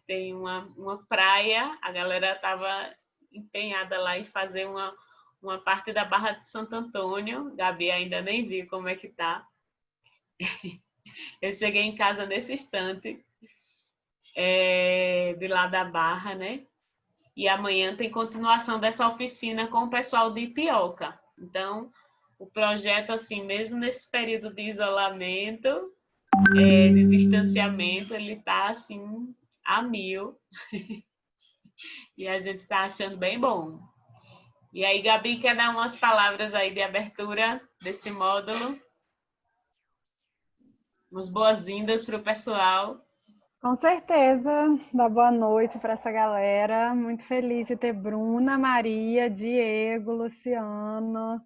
tem uma praia, a galera estava empenhada lá em fazer uma parte da Barra de Santo Antônio. Gabi ainda nem viu como é que tá. Eu cheguei em casa nesse instante, de lá da Barra, né? E amanhã tem continuação dessa oficina com o pessoal de Ipioca. Então, o projeto, assim, mesmo nesse período de isolamento, de distanciamento, ele está, assim, a mil. E a gente está achando bem bom. E aí, Gabi, quer dar umas palavras aí de abertura desse módulo? Umas boas-vindas para o pessoal. Com certeza, dá boa noite para essa galera. Muito feliz de ter Bruna, Maria, Diego, Luciano,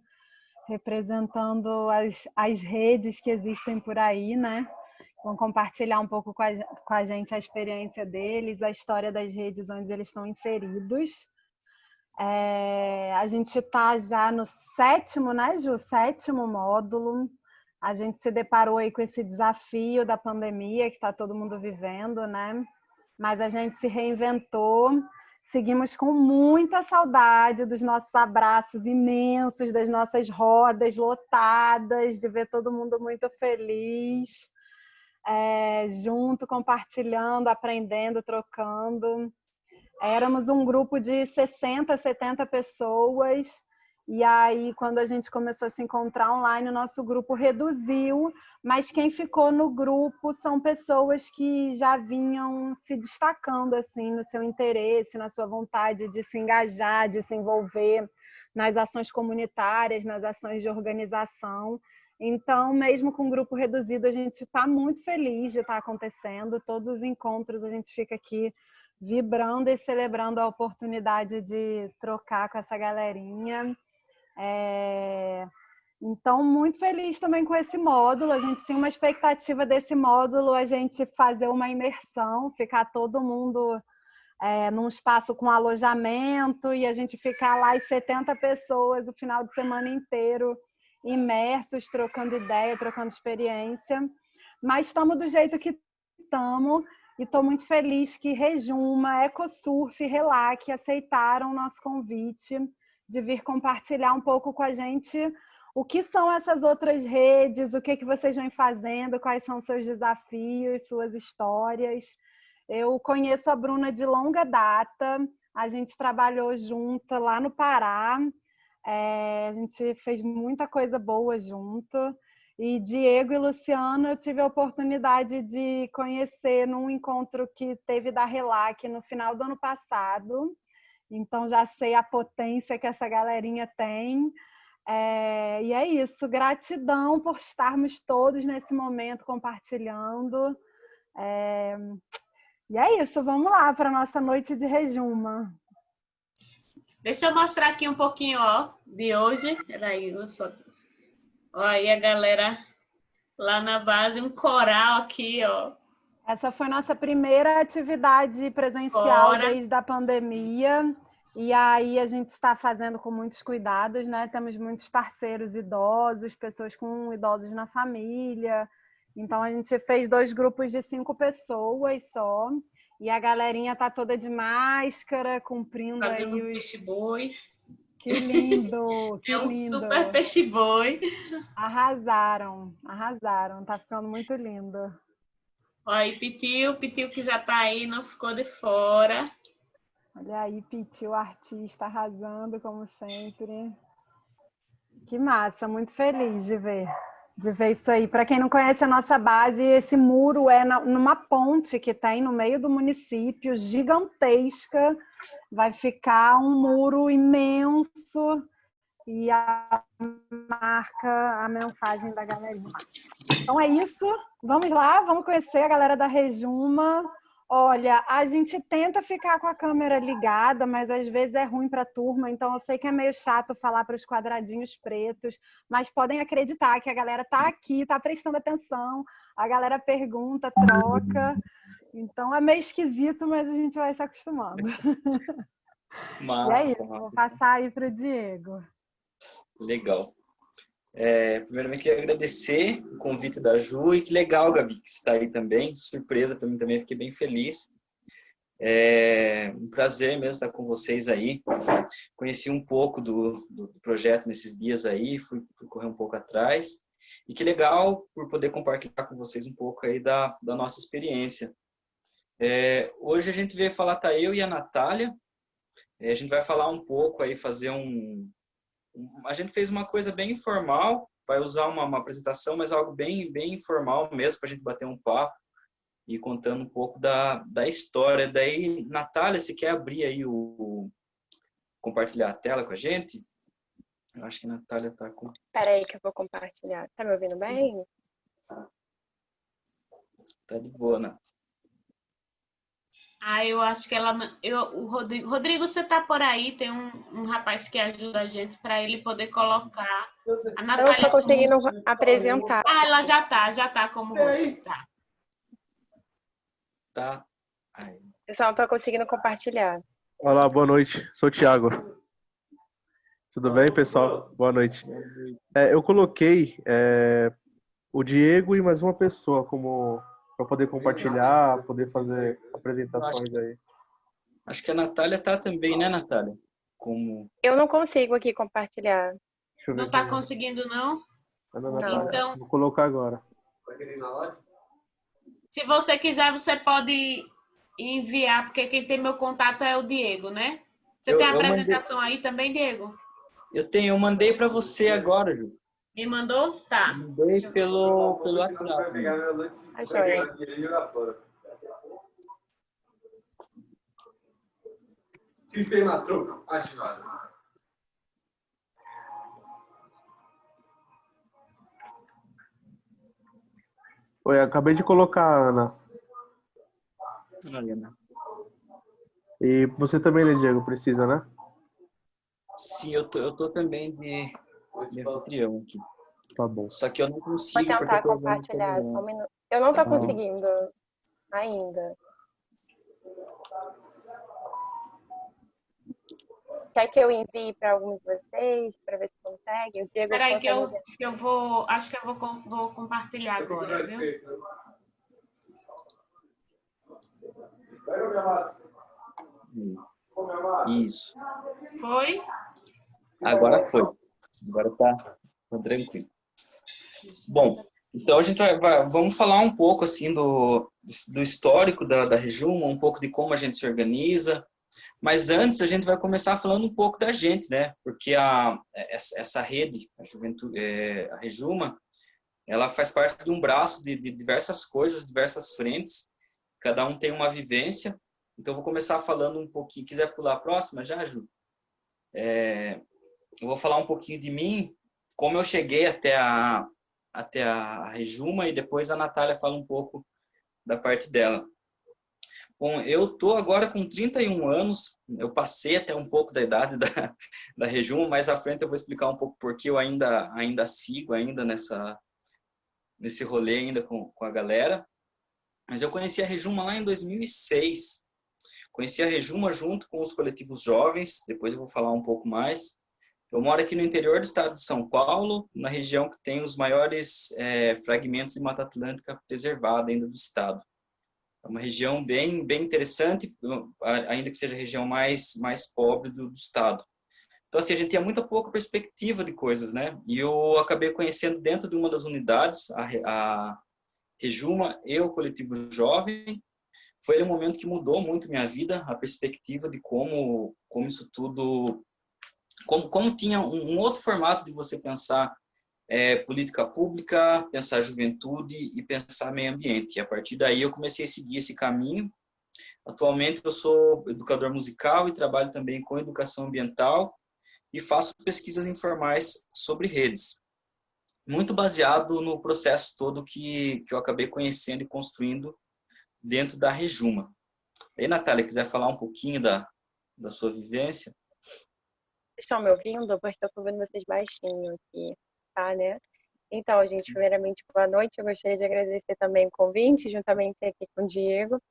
representando as redes que existem por aí, né? Vão compartilhar um pouco com a gente a experiência deles, a história das redes onde eles estão inseridos. A gente está já no 7º, né, Ju? 7º módulo. A gente se deparou aí com esse desafio da pandemia que está todo mundo vivendo, né? Mas a gente se reinventou, seguimos com muita saudade dos nossos abraços imensos, das nossas rodas lotadas, de ver todo mundo muito feliz, junto, compartilhando, aprendendo, trocando. Éramos um grupo de 60, 70 pessoas, e aí, quando a gente começou a se encontrar online, o nosso grupo reduziu, mas quem ficou no grupo são pessoas que já vinham se destacando assim, no seu interesse, na sua vontade de se engajar, de se envolver nas ações comunitárias, nas ações de organização. Então, mesmo com o grupo reduzido, a gente está muito feliz de estar acontecendo. Todos os encontros a gente fica aqui vibrando e celebrando a oportunidade de trocar com essa galerinha. Então, muito feliz também com esse módulo. A gente tinha uma expectativa desse módulo, a gente fazer uma imersão, ficar todo mundo num espaço com alojamento e a gente ficar lá as 70 pessoas o final de semana inteiro imersos, trocando ideia, trocando experiência. Mas estamos do jeito que estamos. E estou muito feliz que Rejuma, Ecosurf e Relac aceitaram o nosso convite de vir compartilhar um pouco com a gente o que são essas outras redes, o que vocês vêm fazendo, quais são seus desafios, suas histórias. Eu conheço a Bruna de longa data, a gente trabalhou junto lá no Pará, a gente fez muita coisa boa junto. E Diego e Luciano eu tive a oportunidade de conhecer num encontro que teve da Relac no final do ano passado. Então já sei a potência que essa galerinha tem. E é isso, gratidão por estarmos todos nesse momento compartilhando. E é isso, vamos lá para a nossa noite de Rejuma. Deixa eu mostrar aqui um pouquinho, ó, de hoje. Peraí, Olha aí a galera lá na base, um coral aqui, ó. Essa foi nossa primeira atividade presencial desde a pandemia. E aí a gente está fazendo com muitos cuidados, né? Temos muitos parceiros idosos, pessoas com idosos na família. Então a gente fez 2 grupos de 5 pessoas só. E a galerinha tá toda de máscara, cumprindo Fazendo aí um peixe-boi. Que lindo, que um lindo. super peixe-boi. Arrasaram, arrasaram. Tá ficando muito lindo. Olha aí, Pitiu que já tá aí, não ficou de fora. Olha aí, Pitiu, artista, arrasando como sempre. Que massa, muito feliz de ver isso aí. Para quem não conhece a nossa base, esse muro é numa ponte que tem no meio do município, gigantesca. Vai ficar um muro imenso e marca a mensagem da galerinha. Então é isso, vamos lá, vamos conhecer a galera da Rejuma. Olha, a gente tenta ficar com a câmera ligada, mas às vezes é ruim para a turma, então eu sei que é meio chato falar para os quadradinhos pretos, mas podem acreditar que a galera tá aqui, tá prestando atenção, a galera pergunta, troca, então é meio esquisito, mas a gente vai se acostumando. Massa, E é isso, vou passar aí para o Diego. Legal. Primeiramente, queria agradecer o convite da Ju e que legal, Gabi, que você está aí também. Surpresa para mim também, fiquei bem feliz. É um prazer mesmo estar com vocês aí. Conheci um pouco do projeto nesses dias aí, fui correr um pouco atrás. E que legal por poder compartilhar com vocês um pouco aí da nossa experiência. Hoje a gente veio falar, tá eu e a Natália. A gente vai falar um pouco aí, fazer a gente fez uma coisa bem informal, vai usar uma apresentação, mas algo bem informal mesmo, para a gente bater um papo e contando um pouco da história. Daí, Natália, você quer abrir aí compartilhar a tela com a gente? Eu acho que a Natália está com... Peraí que eu vou compartilhar. Tá me ouvindo bem? Tá de boa, Nath. Eu acho que ela... o Rodrigo, você tá por aí? Tem um rapaz que ajuda a gente para ele poder colocar. A Eu Natália... não tô conseguindo apresentar. ela já tá como rosto. Tá. Aí. Eu só não tô conseguindo compartilhar. Olá, boa noite. Sou o Thiago. Tudo bem, pessoal? Boa noite. Eu coloquei o Diego e mais uma pessoa como para poder compartilhar, poder fazer apresentações aí. Acho que a Natália tá também, né, Natália? Eu não consigo aqui compartilhar. Deixa eu ver Não tá aqui. conseguindo, não? Não. Então, Vou colocar agora. se você quiser, você pode enviar, porque quem tem meu contato é o Diego, né? Você tem a apresentação aí também, Diego? Eu mandei para você agora, Ju. Me mandou? Tá. Mandei pelo WhatsApp. A joia. Sistema troco ativado. Oi, acabei de colocar a Ana. Olha, Ana. E você também, né, Diego? Precisa, né? Sim, eu tô também de anfitrião aqui. Tá bom. Só que eu não Vou consigo. tentar porque eu tô compartilhar. vendo Só um pelo- minuto. Eu não tô conseguindo ainda. Quer que eu envie para alguns de vocês, para ver se consegue? O Diego Peraí que consegue ver. eu vou... Acho que eu vou compartilhar agora, viu? Isso. Foi? Agora foi. Agora tá tranquilo. Bom, então a gente vamos falar um pouco assim do histórico da Rejuma, um pouco de como a gente se organiza. Mas antes a gente vai começar falando um pouco da gente, né? Porque essa rede, a Juventude, a Rejuma, ela faz parte de um braço de diversas coisas, diversas frentes. Cada um tem uma vivência. Então eu vou começar falando um pouquinho. Quiser pular a próxima já, Ju? Eu vou falar um pouquinho de mim, como eu cheguei até a Rejuma, e depois a Natália fala um pouco da parte dela. Bom, eu tô agora com 31 anos, eu passei até um pouco da idade da Rejuma, mais à frente eu vou explicar um pouco porque eu ainda sigo ainda nesse rolê ainda com a galera. Mas eu conheci a Rejuma lá em 2006. Conheci a Rejuma junto com os coletivos jovens, depois eu vou falar um pouco mais. Eu moro aqui no interior do estado de São Paulo, na região que tem os maiores fragmentos de Mata Atlântica preservada ainda do estado. É uma região bem interessante, ainda que seja a região mais pobre do estado. Então, assim, a gente tinha muito pouca perspectiva de coisas, né? E eu acabei conhecendo dentro de uma das unidades, a Rejuma e o Coletivo Jovem. Foi um momento que mudou muito minha vida, a perspectiva de como isso tudo... Como tinha um outro formato de você pensar política pública, pensar juventude e pensar meio ambiente. E a partir daí eu comecei a seguir esse caminho. Atualmente eu sou educador musical e trabalho também com educação ambiental e faço pesquisas informais sobre redes. Muito baseado no processo todo que eu acabei conhecendo e construindo dentro da Rejuma. E aí, Natália, quiser falar um pouquinho da sua vivência? Estão me ouvindo? Porque eu estou vendo vocês baixinho aqui, tá, né? Então, gente, primeiramente, boa noite. Eu gostaria de agradecer também o convite, juntamente aqui com o Diego.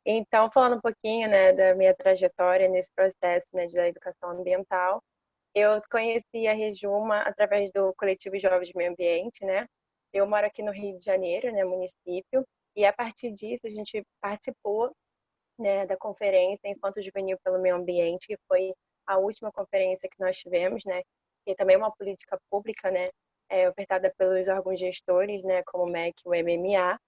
Então, falando um pouquinho, né, da minha trajetória nesse processo, né, da educação ambiental, eu conheci a Rejuma através do Coletivo Jovens de Meio Ambiente, né? Eu moro aqui no Rio de Janeiro, né, município, e a partir disso a gente participou né, da Conferência Infanto Juvenil pelo Meio Ambiente, que foi a última conferência que nós tivemos, né, e também uma política pública, né, ofertada pelos órgãos gestores, né, como o MEC e o MMA.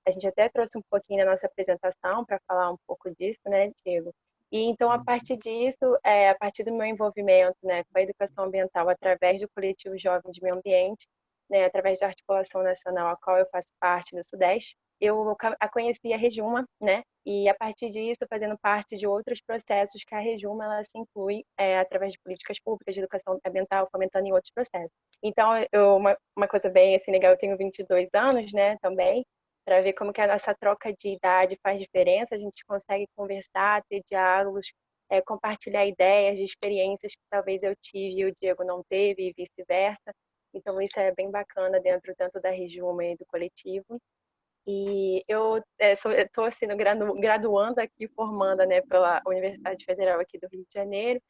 A gente até trouxe um pouquinho na nossa apresentação para falar um pouco disso, né, Diego? E então, a partir disso, a partir do meu envolvimento, né, com a educação ambiental através do coletivo Jovem de Meio Ambiente, né, através da articulação nacional a qual eu faço parte no Sudeste, eu a conheci a Rejuma, né, e a partir disso, fazendo parte de outros processos que a Rejuma ela se inclui através de políticas públicas de educação ambiental, fomentando em outros processos. Então, uma coisa bem assim legal, eu tenho 22 anos, né, também, para ver como que a nossa troca de idade faz diferença, a gente consegue conversar, ter diálogos, compartilhar ideias de experiências que talvez eu tive e o Diego não teve e vice-versa. Então, isso é bem bacana dentro tanto da Rejuma e do coletivo. E eu estou assim, graduando aqui, formanda, né, pela Universidade Federal aqui do Rio de Janeiro.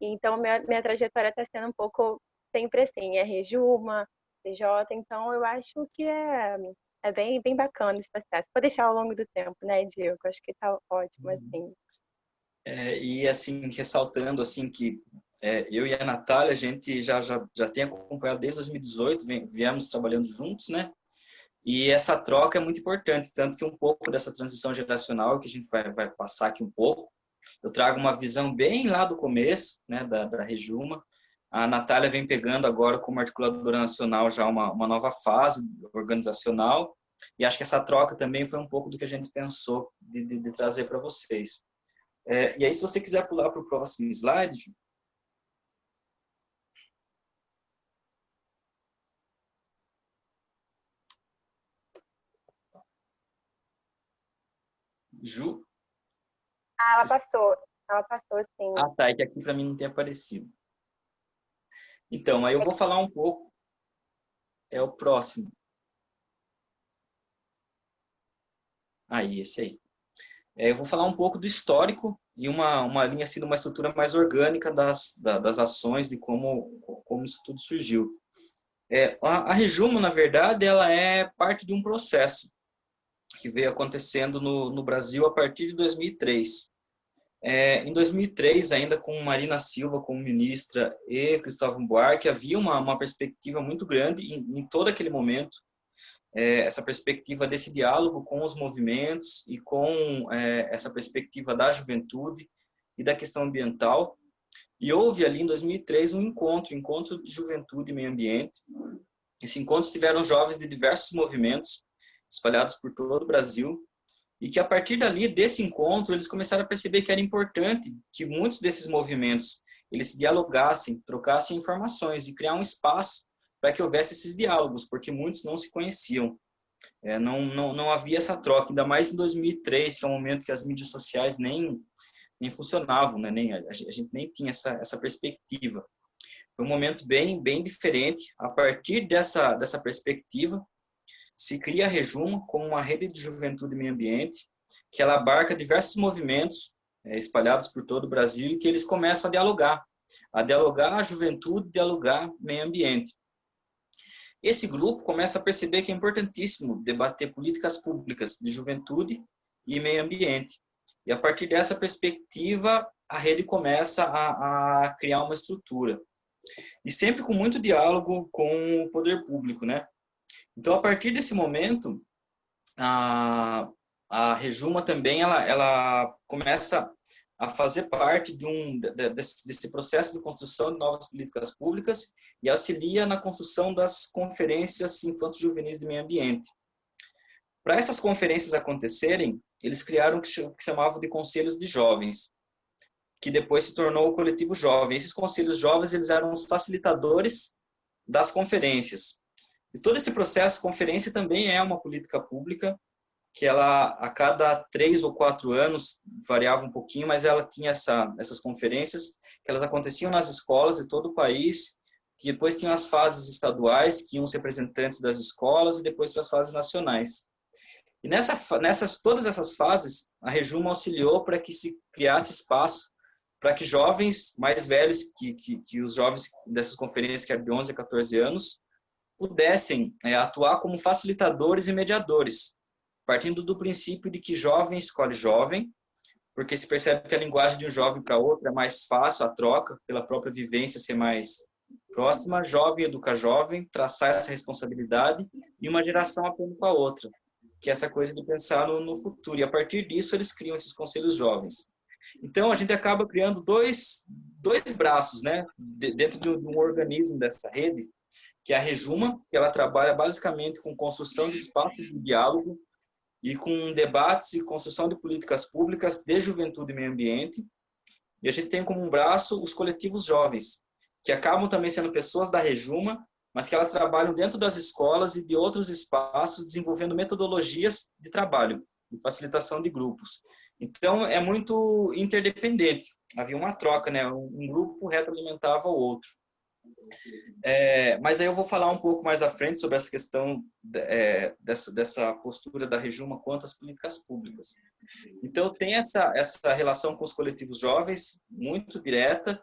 E, então, minha trajetória está sendo um pouco sempre assim, Rejuma, CJ. Então, eu acho que é bem, bem bacana esse processo. Vou deixar ao longo do tempo, né, Diego? Acho que está ótimo, assim. E assim, ressaltando assim que eu e a Natália, a gente já tem acompanhado desde 2018, viemos trabalhando juntos, né? E essa troca é muito importante, tanto que um pouco dessa transição geracional que a gente vai passar aqui um pouco, eu trago uma visão bem lá do começo, né, da Rejuma. A Natália vem pegando agora como articuladora nacional já uma nova fase organizacional, e acho que essa troca também foi um pouco do que a gente pensou de trazer para vocês. E aí, se você quiser pular para o próximo slide. Ju? Ah, ela passou, sim. Ah, tá, é que aqui para mim não tem aparecido. Então, aí eu vou falar um pouco. É o próximo. Aí, esse aí. Eu vou falar um pouco do histórico e uma linha assim, de uma estrutura mais orgânica das ações, de como isso tudo surgiu. A Rejuma, na verdade, ela é parte de um processo que veio acontecendo no Brasil a partir de 2003. Em 2003, ainda com Marina Silva como ministra e Cristóvão Buarque, havia uma perspectiva muito grande em todo aquele momento, essa perspectiva desse diálogo com os movimentos e com essa perspectiva da juventude e da questão ambiental. E houve ali em 2003 um encontro de juventude e meio ambiente. Esse encontro tiveram jovens de diversos movimentos espalhados por todo o Brasil, e que a partir dali, desse encontro, eles começaram a perceber que era importante que muitos desses movimentos eles dialogassem, trocassem informações e criar um espaço para que houvesse esses diálogos, porque muitos não se conheciam. Não havia essa troca, ainda mais em 2003, que é um momento que as mídias sociais nem funcionavam, né? A gente nem tinha essa perspectiva. Foi um momento bem, bem diferente. A partir dessa perspectiva, se cria a Rejuma como uma rede de juventude e meio ambiente, que ela abarca diversos movimentos espalhados por todo o Brasil e que eles começam a dialogar a juventude, dialogar meio ambiente. Esse grupo começa a perceber que é importantíssimo debater políticas públicas de juventude e meio ambiente. E a partir dessa perspectiva, a rede começa a criar uma estrutura. E sempre com muito diálogo com o poder público, né? Então, a partir desse momento, a Rejuma também ela começa a fazer parte desse processo de construção de novas políticas públicas e auxilia na construção das conferências infantos juvenis de meio ambiente. Para essas conferências acontecerem, eles criaram o que chamavam de conselhos de jovens, que depois se tornou o coletivo jovem. Esses conselhos jovens eles eram os facilitadores das conferências. E todo esse processo, conferência também é uma política pública, que ela, a cada 3 ou 4 anos, variava um pouquinho, mas ela tinha essas conferências, que elas aconteciam nas escolas de todo o país, que depois tinham as fases estaduais, que iam os representantes das escolas, e depois para as fases nacionais. E todas essas fases, a Rejuma auxiliou para que se criasse espaço para que jovens mais velhos, que os jovens dessas conferências, que eram de 11 a 14 anos, pudessem atuar como facilitadores e mediadores, partindo do princípio de que jovem escolhe jovem, porque se percebe que a linguagem de um jovem para outro é mais fácil, a troca, pela própria vivência ser mais próxima. Jovem educa jovem, traçar essa responsabilidade, e uma geração aprende com a outra, que é essa coisa de pensar no futuro. E a partir disso, eles criam esses conselhos jovens. Então, a gente acaba criando dois braços, né, dentro de um organismo dessa rede, que é a Rejuma, que ela trabalha basicamente com construção de espaços de diálogo e com debates e construção de políticas públicas de juventude e meio ambiente. E a gente tem como um braço os coletivos jovens, que acabam também sendo pessoas da Rejuma, mas que elas trabalham dentro das escolas e de outros espaços, desenvolvendo metodologias de trabalho, de facilitação de grupos. Então, é muito interdependente. Havia uma troca, né? Um grupo retroalimentava o outro. Mas aí eu vou falar um pouco mais à frente sobre essa questão dessa postura da Rejuma quanto às políticas públicas. Então, tem essa relação com os coletivos jovens muito direta,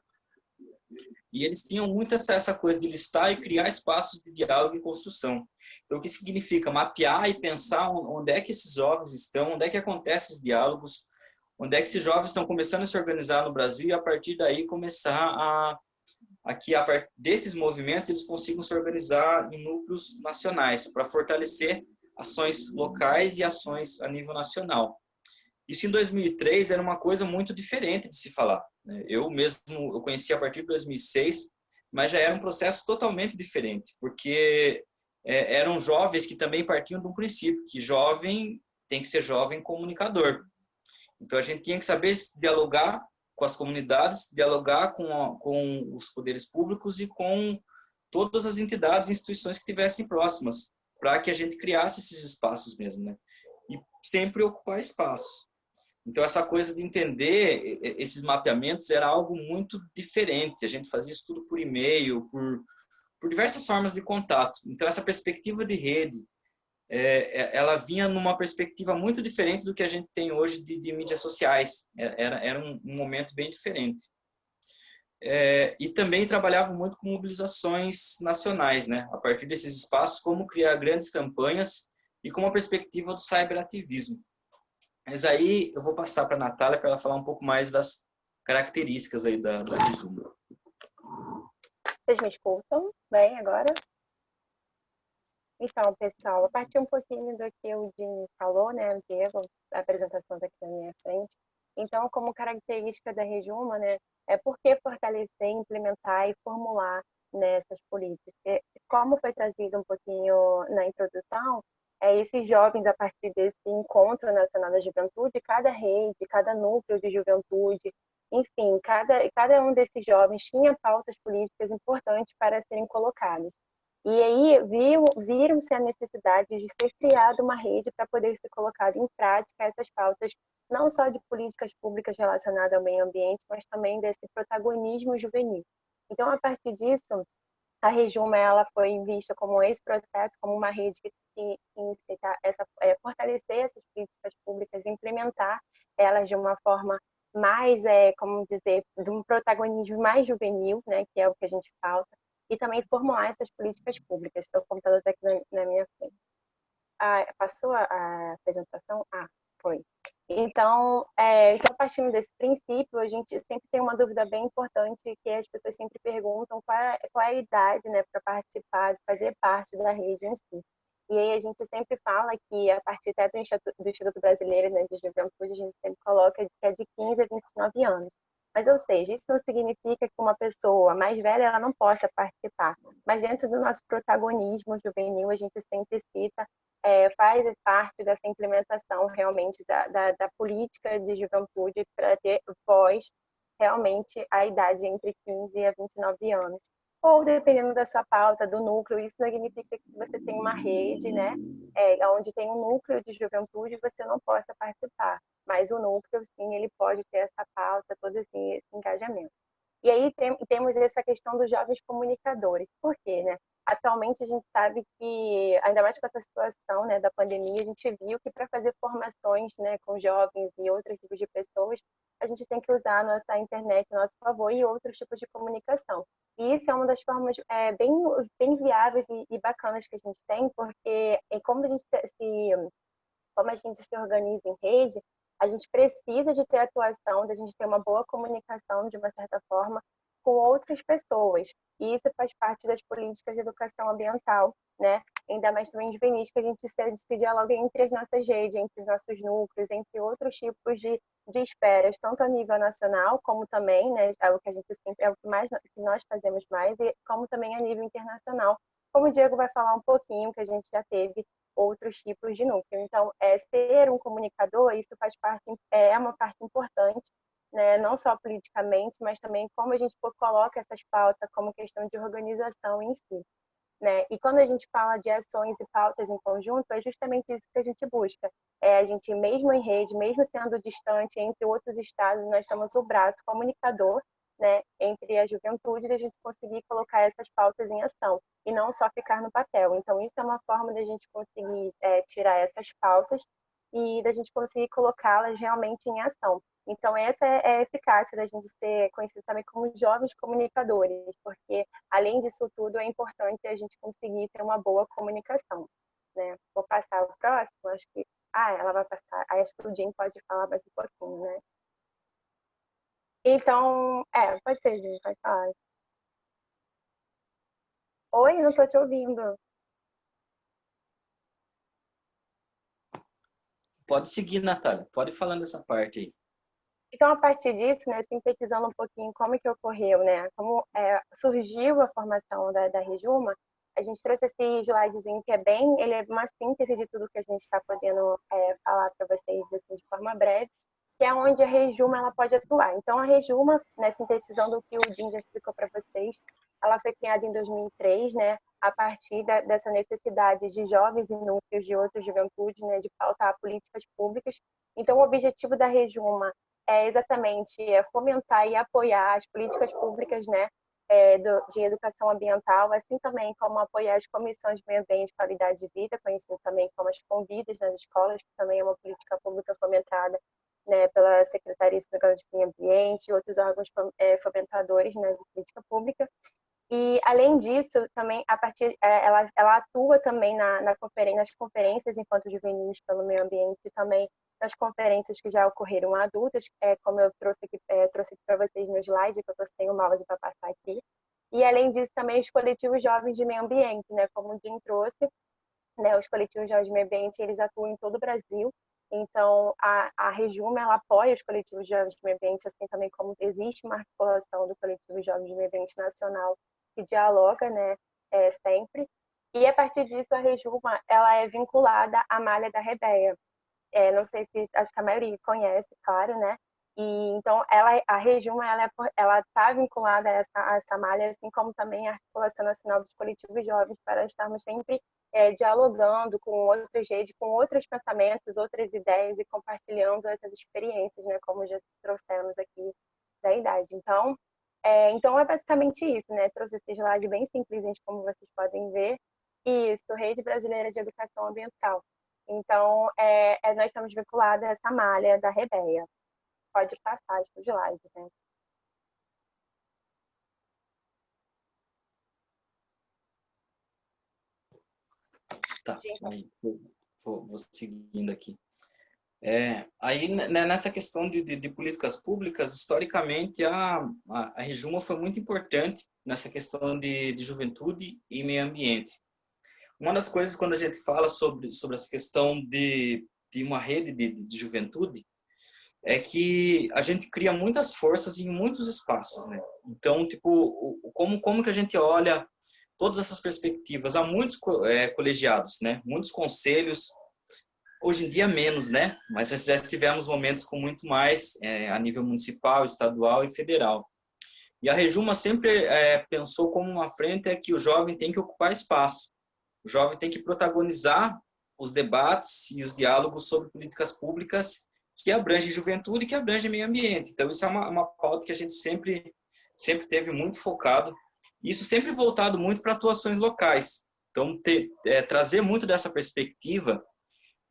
e eles tinham muito essa coisa de listar e criar espaços de diálogo e construção. Então, o que significa mapear e pensar onde é que esses jovens estão, onde é que acontecem esses diálogos, onde é que esses jovens estão começando a se organizar no Brasil, e a partir daí começar a partir desses movimentos eles consigam se organizar em núcleos nacionais para fortalecer ações locais e ações a nível nacional. Isso em 2003 era uma coisa muito diferente de se falar, né? Eu conheci a partir de 2006, mas já era um processo totalmente diferente, porque eram jovens que também partiam de um princípio, que jovem tem que ser jovem comunicador. Então a gente tinha que saber dialogar com as comunidades, dialogar com os poderes públicos e com todas as entidades e instituições que estivessem próximas, para que a gente criasse esses espaços mesmo, né? E sempre ocupar espaços. Então, essa coisa de entender esses mapeamentos era algo muito diferente. A gente fazia isso tudo por e-mail, por diversas formas de contato. Então, essa perspectiva de rede, ela vinha numa perspectiva muito diferente do que a gente tem hoje de mídias sociais. Era um momento bem diferente. E também trabalhava muito com mobilizações nacionais, né? A partir desses espaços, como criar grandes campanhas e com uma perspectiva do cyberativismo. Mas aí eu vou passar para a Natália para ela falar um pouco mais das características aí da Rejuma. Vocês me escutam bem agora? Então, pessoal, a partir um pouquinho do que o Jim falou, né, o Diego, a apresentação daqui na minha frente. Então, como característica da Rejuma, né, é por que fortalecer, implementar e formular nessas políticas. Como foi trazido um pouquinho na introdução, esses jovens, a partir desse Encontro Nacional da Juventude, cada rede, cada núcleo de juventude, enfim, cada um desses jovens tinha pautas políticas importantes para serem colocadas. E aí viram-se a necessidade de ser criada uma rede para poder ser colocada em prática essas pautas, não só de políticas públicas relacionadas ao meio ambiente, mas também desse protagonismo juvenil. Então, a partir disso, a Rejuma ela foi vista como esse processo, como uma rede que fortalecer essas políticas públicas, implementar elas de uma forma mais, como dizer, de um protagonismo mais juvenil, né, que é o que a gente falta, e também formular essas políticas públicas. Estou com o computador aqui na minha frente. Passou a apresentação? Foi. Então, partindo desse princípio, a gente sempre tem uma dúvida bem importante que as pessoas sempre perguntam qual é a idade, né, para participar, de fazer parte da rede em si. E aí a gente sempre fala que a partir até do Instituto Brasileiro, né, de Juventude, a gente sempre coloca que é de 15 a 29 anos. Mas, ou seja, isso não significa que uma pessoa mais velha ela não possa participar. Mas dentro do nosso protagonismo juvenil, a gente sempre cita, faz parte dessa implementação realmente da política de juventude para ter voz realmente à idade entre 15 e 29 anos. Ou, dependendo da sua pauta, do núcleo, isso significa que você tem uma rede, né, onde tem um núcleo de juventude, você não possa participar. Mas o núcleo, sim, ele pode ter essa pauta, todo esse engajamento. E aí temos essa questão dos jovens comunicadores. Por quê, né? Atualmente a gente sabe que, ainda mais com essa situação, né, da pandemia, a gente viu que para fazer formações, né, com jovens e outros tipos de pessoas, a gente tem que usar a nossa internet a nosso favor e outros tipos de comunicação. E isso é uma das formas bem viáveis e bacanas que a gente tem, porque como a gente se organiza em rede, a gente precisa de ter atuação, da gente ter uma boa comunicação, de uma certa forma, com outras pessoas. E isso faz parte das políticas de educação ambiental, né? Ainda mais também juvenis, que a gente se dialoga entre as nossas redes, entre os nossos núcleos, entre outros tipos de esferas, tanto a nível nacional, como também, né, é o que a gente sempre, é o que mais que nós fazemos mais, e como também a nível internacional, como o Diego vai falar um pouquinho, que a gente já teve outros tipos de núcleo. Então, ser um comunicador, isso faz parte, é uma parte importante, né, não só politicamente, mas também como a gente coloca essas pautas como questão de organização em si. Né? E quando a gente fala de ações e pautas em conjunto, é justamente isso que a gente busca. A gente, mesmo em rede, mesmo sendo distante entre outros estados, nós somos o braço comunicador, né, entre a juventude, a gente conseguir colocar essas pautas em ação e não só ficar no papel. Então, isso é uma forma da gente conseguir tirar essas pautas e da gente conseguir colocá-las realmente em ação. Então, essa é a eficácia da gente ser conhecido também como jovens comunicadores, porque, além disso tudo, é importante a gente conseguir ter uma boa comunicação, né? Vou passar o próximo, acho que... ela vai passar. Aí acho que o Jim pode falar mais um pouquinho, né? Então, pode ser, Jim, pode falar. Oi, não estou te ouvindo. Pode seguir, Natália. Pode falando dessa parte aí. Então, a partir disso, né, sintetizando um pouquinho como que ocorreu, né, como surgiu a formação da Rejuma, a gente trouxe esse slidezinho que ele é uma síntese de tudo que a gente está podendo falar para vocês assim, de forma breve, que é onde a Rejuma ela pode atuar. Então, a Rejuma, né, sintetizando o que o Jim já explicou para vocês, ela foi criada em 2003, né, a partir dessa necessidade de jovens e núcleos de outras juventudes, né, de pautar políticas públicas. Então, o objetivo da Rejuma é exatamente fomentar e apoiar as políticas públicas, né, de educação ambiental, assim também como apoiar as comissões de meio ambiente e qualidade de vida, conhecido também como as convidas nas escolas, que também é uma política pública fomentada, né, pela Secretaria Estadual de Meio Ambiente e outros órgãos fomentadores, né, de política pública. E, além disso, também, ela atua também nas conferências enquanto juvenis pelo meio ambiente e também nas conferências que já ocorreram adultas, como eu trouxe aqui para vocês no slide, que eu estou sem o mouse para passar aqui. E, além disso, também os coletivos jovens de meio ambiente, né, como o Jim trouxe, né, os coletivos jovens de meio ambiente, eles atuam em todo o Brasil. Então, a Rejuma, ela apoia os coletivos jovens de meio ambiente, assim também como existe uma articulação do coletivo jovem de meio ambiente nacional que dialoga, né, sempre. E, a partir disso, a Rejuma, ela é vinculada à Malha da Rebeia. Não sei se, acho que a maioria conhece, claro, né? E, então, a Rejuma, ela está vinculada a essa malha, assim como também a Articulação Nacional dos Coletivos Jovens, para estarmos sempre dialogando com outras redes, com outros pensamentos, outras ideias e compartilhando essas experiências, né? Como já trouxemos aqui da idade. Então é basicamente isso, né? Trouxe esse slide bem simples, como vocês podem ver. Isso, Rede Brasileira de Educação Ambiental. Então, nós estamos vinculados a essa malha da Rebeia. Pode passar os slides, né? Tá, aí, vou seguindo aqui. Aí, né, nessa questão de políticas públicas, historicamente, a Rejuma foi muito importante nessa questão de juventude e meio ambiente. Uma das coisas, quando a gente fala sobre essa questão de uma rede de juventude, é que a gente cria muitas forças em muitos espaços, né? Então, tipo, como que a gente olha todas essas perspectivas? Há muitos colegiados, né? Muitos conselhos, hoje em dia menos, né? Mas já tivemos momentos com muito mais a nível municipal, estadual e federal. E a Rejuma sempre pensou como uma frente que o jovem tem que ocupar espaço. O jovem tem que protagonizar os debates e os diálogos sobre políticas públicas que abrangem juventude e que abrangem meio ambiente. Então, isso é uma pauta que a gente sempre teve muito focado. Isso sempre voltado muito para atuações locais. Então, trazer muito dessa perspectiva.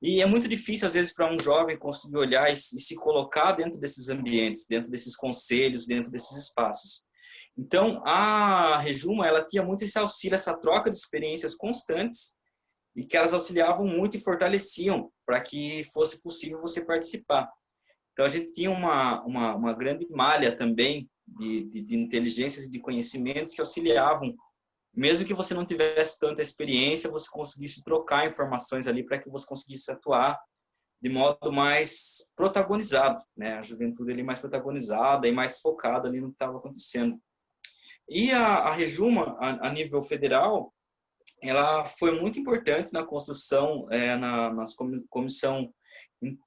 E é muito difícil, às vezes, para um jovem conseguir olhar e se colocar dentro desses ambientes, dentro desses conselhos, dentro desses espaços. Então, a Rejuma, ela tinha muito esse auxílio, essa troca de experiências constantes e que elas auxiliavam muito e fortaleciam para que fosse possível você participar. Então, a gente tinha uma grande malha também de inteligências e de conhecimentos que auxiliavam. Mesmo que você não tivesse tanta experiência, você conseguisse trocar informações ali para que você conseguisse atuar de modo mais protagonizado, né? A juventude ali mais protagonizada e mais focada ali no que estava acontecendo. E a Rejuma, a nível federal, ela foi muito importante na construção, na comissão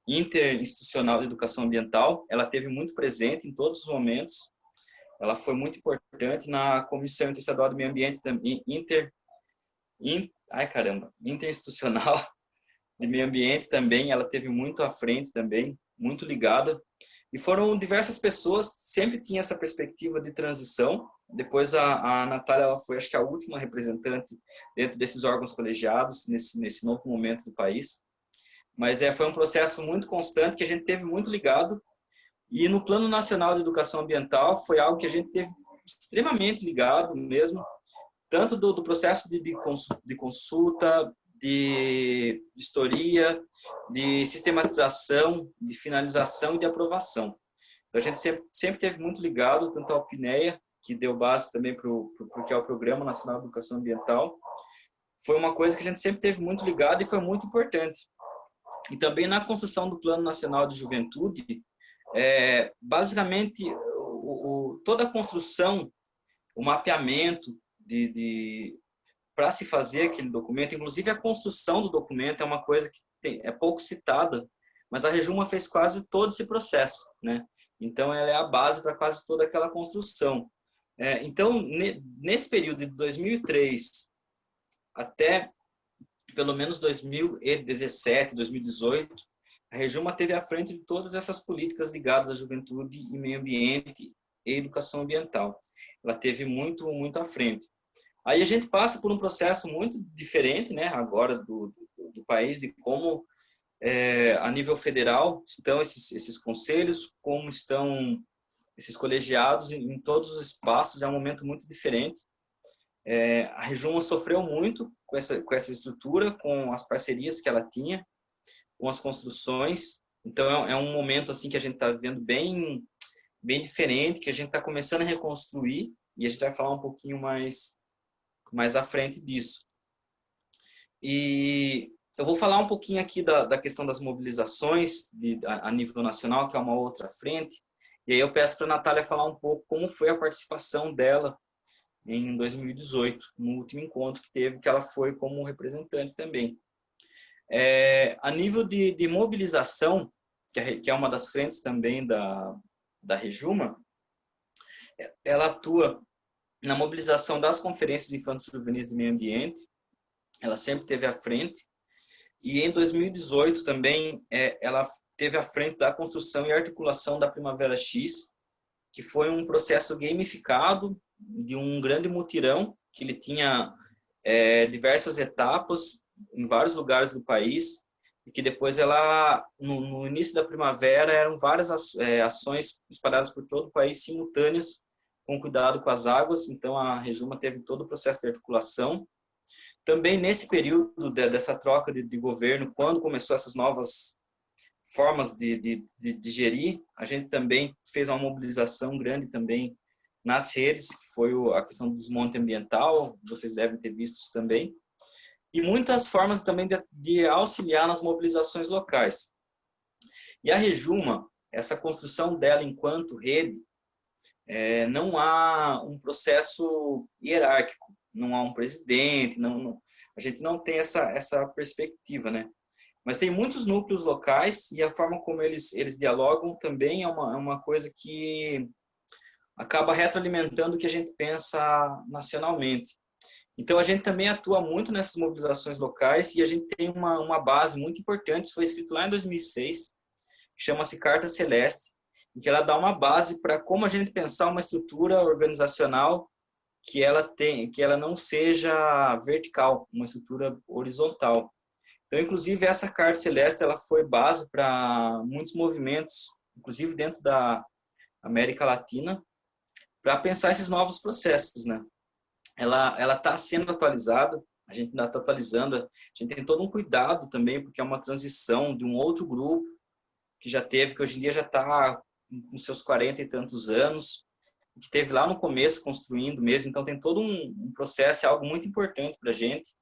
interinstitucional de educação ambiental. Ela teve muito presente em todos os momentos. Ela foi muito importante na comissão interestadual do meio ambiente, interinstitucional de meio ambiente também. Ela teve muito à frente também, muito ligada. E foram diversas pessoas, sempre tinha essa perspectiva de transição. Depois a Natália, ela foi, acho que, a última representante dentro desses órgãos colegiados, nesse novo momento do país. Mas foi um processo muito constante, que a gente teve muito ligado. E no Plano Nacional de Educação Ambiental foi algo que a gente teve extremamente ligado mesmo, tanto do processo de consulta, de vistoria, de sistematização, de finalização e de aprovação. Então, a gente sempre teve muito ligado, tanto ao PNEA, que deu base também para o que é o Programa Nacional de Educação Ambiental. Foi uma coisa que a gente sempre teve muito ligado e foi muito importante. E também na construção do Plano Nacional de Juventude, basicamente, toda a construção, o mapeamento para se fazer aquele documento, inclusive a construção do documento é uma coisa que é pouco citada, mas a Rejuma fez quase todo esse processo, né? Então, ela é a base para quase toda aquela construção. Então, nesse período de 2003 até pelo menos 2017, 2018, a Rejuma teve à frente de todas essas políticas ligadas à juventude e meio ambiente e educação ambiental. Ela teve muito à frente. Aí a gente passa por um processo muito diferente, né, agora do país, de como a nível federal estão esses conselhos, como estão esses colegiados em todos os espaços. É um momento muito diferente. A Rejuma sofreu muito com essa estrutura, com as parcerias que ela tinha, com as construções. Então é um momento assim que a gente está vivendo bem diferente, que a gente está começando a reconstruir, e a gente vai falar um pouquinho mais à frente disso. E eu vou falar um pouquinho aqui da questão das mobilizações a nível nacional, que é uma outra frente, e aí eu peço para a Natália falar um pouco como foi a participação dela em 2018, no último encontro que teve, que ela foi como representante também. A nível de mobilização, que é uma das frentes também da Rejuma, ela atua na mobilização das conferências infantis juvenis de meio ambiente. Ela sempre esteve à frente. E em 2018 também ela esteve à frente da construção e articulação da Primavera X, que foi um processo gamificado de um grande mutirão, que ele tinha diversas etapas em vários lugares do país, e que depois ela, no início da primavera, eram várias ações espalhadas por todo o país, simultâneas, com cuidado com as águas. Então a Rejuma teve todo o processo de articulação. Também nesse período dessa troca de governo, quando começou essas novas formas de gerir, a gente também fez uma mobilização grande também nas redes, que foi a questão do desmonte ambiental, vocês devem ter visto isso também, e muitas formas também de auxiliar nas mobilizações locais. E a Rejuma, essa construção dela enquanto rede, não há um processo hierárquico, não há um presidente, a gente não tem essa perspectiva, né? Mas tem muitos núcleos locais, e a forma como eles dialogam também é uma coisa que acaba retroalimentando o que a gente pensa nacionalmente. Então, a gente também atua muito nessas mobilizações locais, e a gente tem uma base muito importante. Isso foi escrito lá em 2006, que chama-se Carta Celeste, em que ela dá uma base para como a gente pensar uma estrutura organizacional que ela não seja vertical, uma estrutura horizontal. Então, inclusive, essa Carta Celeste ela foi base para muitos movimentos, inclusive dentro da América Latina, para pensar esses novos processos, né? Ela está sendo atualizada, a gente ainda está atualizando, a gente tem todo um cuidado também, porque é uma transição de um outro grupo que já teve, que hoje em dia já está com seus 40 e tantos anos, que teve lá no começo construindo mesmo, então tem todo um processo, é algo muito importante para a gente,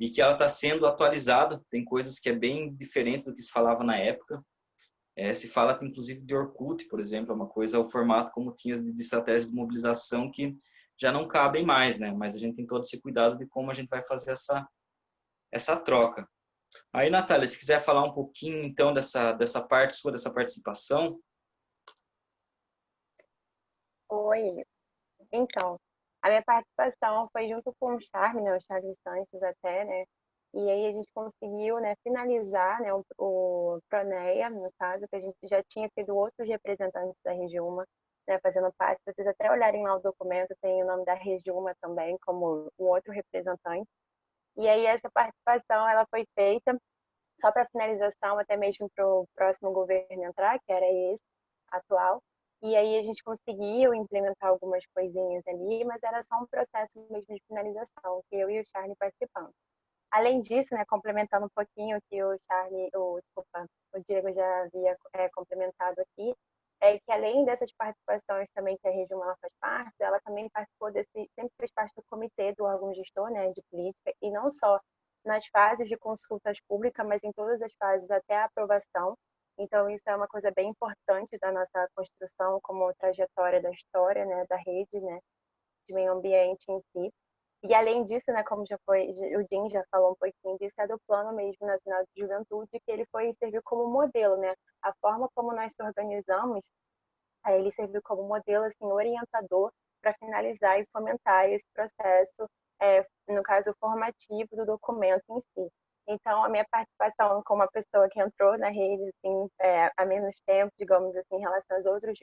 e que ela está sendo atualizada, tem coisas que é bem diferente do que se falava na época. Se fala inclusive de Orkut, por exemplo, é uma coisa, o formato como tinha de estratégias de mobilização que já não cabem mais, né? Mas a gente tem todo esse cuidado de como a gente vai fazer essa troca. Aí, Natália, se quiser falar um pouquinho, então, dessa parte sua, dessa participação. Oi. Então, a minha participação foi junto com o Charme, né, o Charles Santos até, né, e aí a gente conseguiu, né, finalizar, né, o Proneia, no caso, que a gente já tinha tido outros representantes da Regiuma, né, fazendo parte. Se vocês até olharem lá o documento, tem o nome da Regiuma também, como um outro representante. E aí essa participação, ela foi feita só para finalização, até mesmo para o próximo governo entrar, que era esse atual. E aí a gente conseguiu implementar algumas coisinhas ali, mas era só um processo mesmo de finalização, que eu e o Charlie participamos. Além disso, né, complementando um pouquinho o que o Charlie, desculpa, o Diego já havia complementado aqui, é que além dessas participações também que a Regiuma ela faz parte, ela também participou sempre fez parte do comitê do órgão gestor, né, de política, e não só nas fases de consultas públicas, mas em todas as fases até a aprovação. Então, isso é uma coisa bem importante da nossa construção como trajetória da história, né, da rede, né, de meio ambiente em si. E além disso, né, como já foi, o Jim já falou um pouquinho disso, é do Plano mesmo Nacional de Juventude, que ele serviu como modelo, né? A forma como nós se organizamos, ele serviu como modelo, assim, orientador para finalizar e fomentar esse processo, no caso, formativo do documento em si. Então, a minha participação como uma pessoa que entrou na rede assim, há menos tempo, digamos assim, em relação aos outros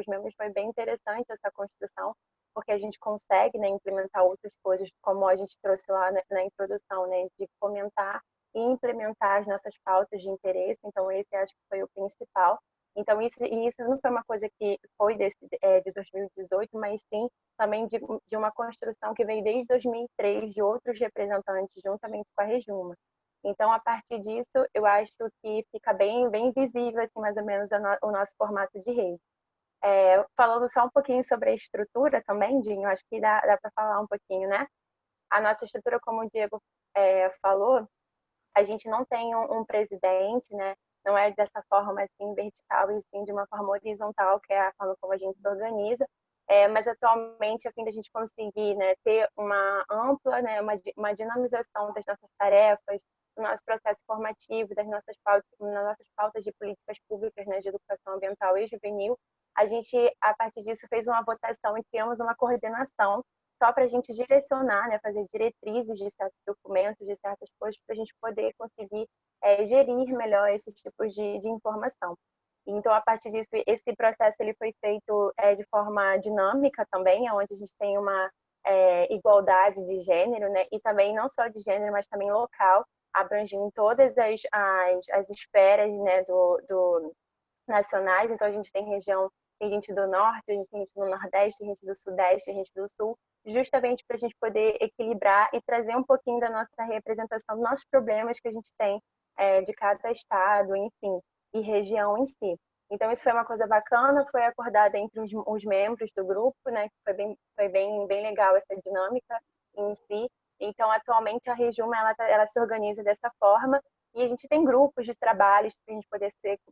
membros, foi bem interessante essa construção, porque a gente consegue, né, implementar outras coisas, como a gente trouxe lá na introdução, né, de fomentar e implementar as nossas pautas de interesse. Então, esse acho que foi o principal. Então, isso não foi uma coisa que foi de 2018, mas sim também de uma construção que veio desde 2003, de outros representantes, juntamente com a Regiuma. Então, a partir disso, eu acho que fica bem, bem visível, assim, mais ou menos, o nosso formato de rede. Falando só um pouquinho sobre a estrutura também, Dinho, acho que dá para falar um pouquinho, né? A nossa estrutura, como o Diego falou, a gente não tem um presidente, né? Não é dessa forma assim vertical, e sim de uma forma horizontal, que é a forma como a gente se organiza. Mas atualmente, a fim de a gente conseguir, né, ter uma ampla, né, uma dinamização das nossas tarefas, do nosso processo formativo, das nossas pautas de políticas públicas, né, de educação ambiental e juvenil, a gente, a partir disso, fez uma votação e criamos uma coordenação só para a gente direcionar, né, fazer diretrizes de certos documentos, de certas coisas, para a gente poder conseguir gerir melhor esses tipos de informação. Então, a partir disso, esse processo ele foi feito de forma dinâmica também, onde a gente tem uma igualdade de gênero, né, e também não só de gênero, mas também local, abrangendo todas as esferas, né, do nacionais. Então, a gente tem gente do norte, a gente tem gente do nordeste, tem gente do sudeste, tem gente do sul, justamente para a gente poder equilibrar e trazer um pouquinho da nossa representação, dos nossos problemas que a gente tem de cada estado, enfim, e região em si. Então, isso foi uma coisa bacana, foi acordada entre os membros do grupo, né, que foi bem legal essa dinâmica em si. Então, atualmente, a Regiuma, ela se organiza dessa forma, e a gente tem grupos de trabalhos para a gente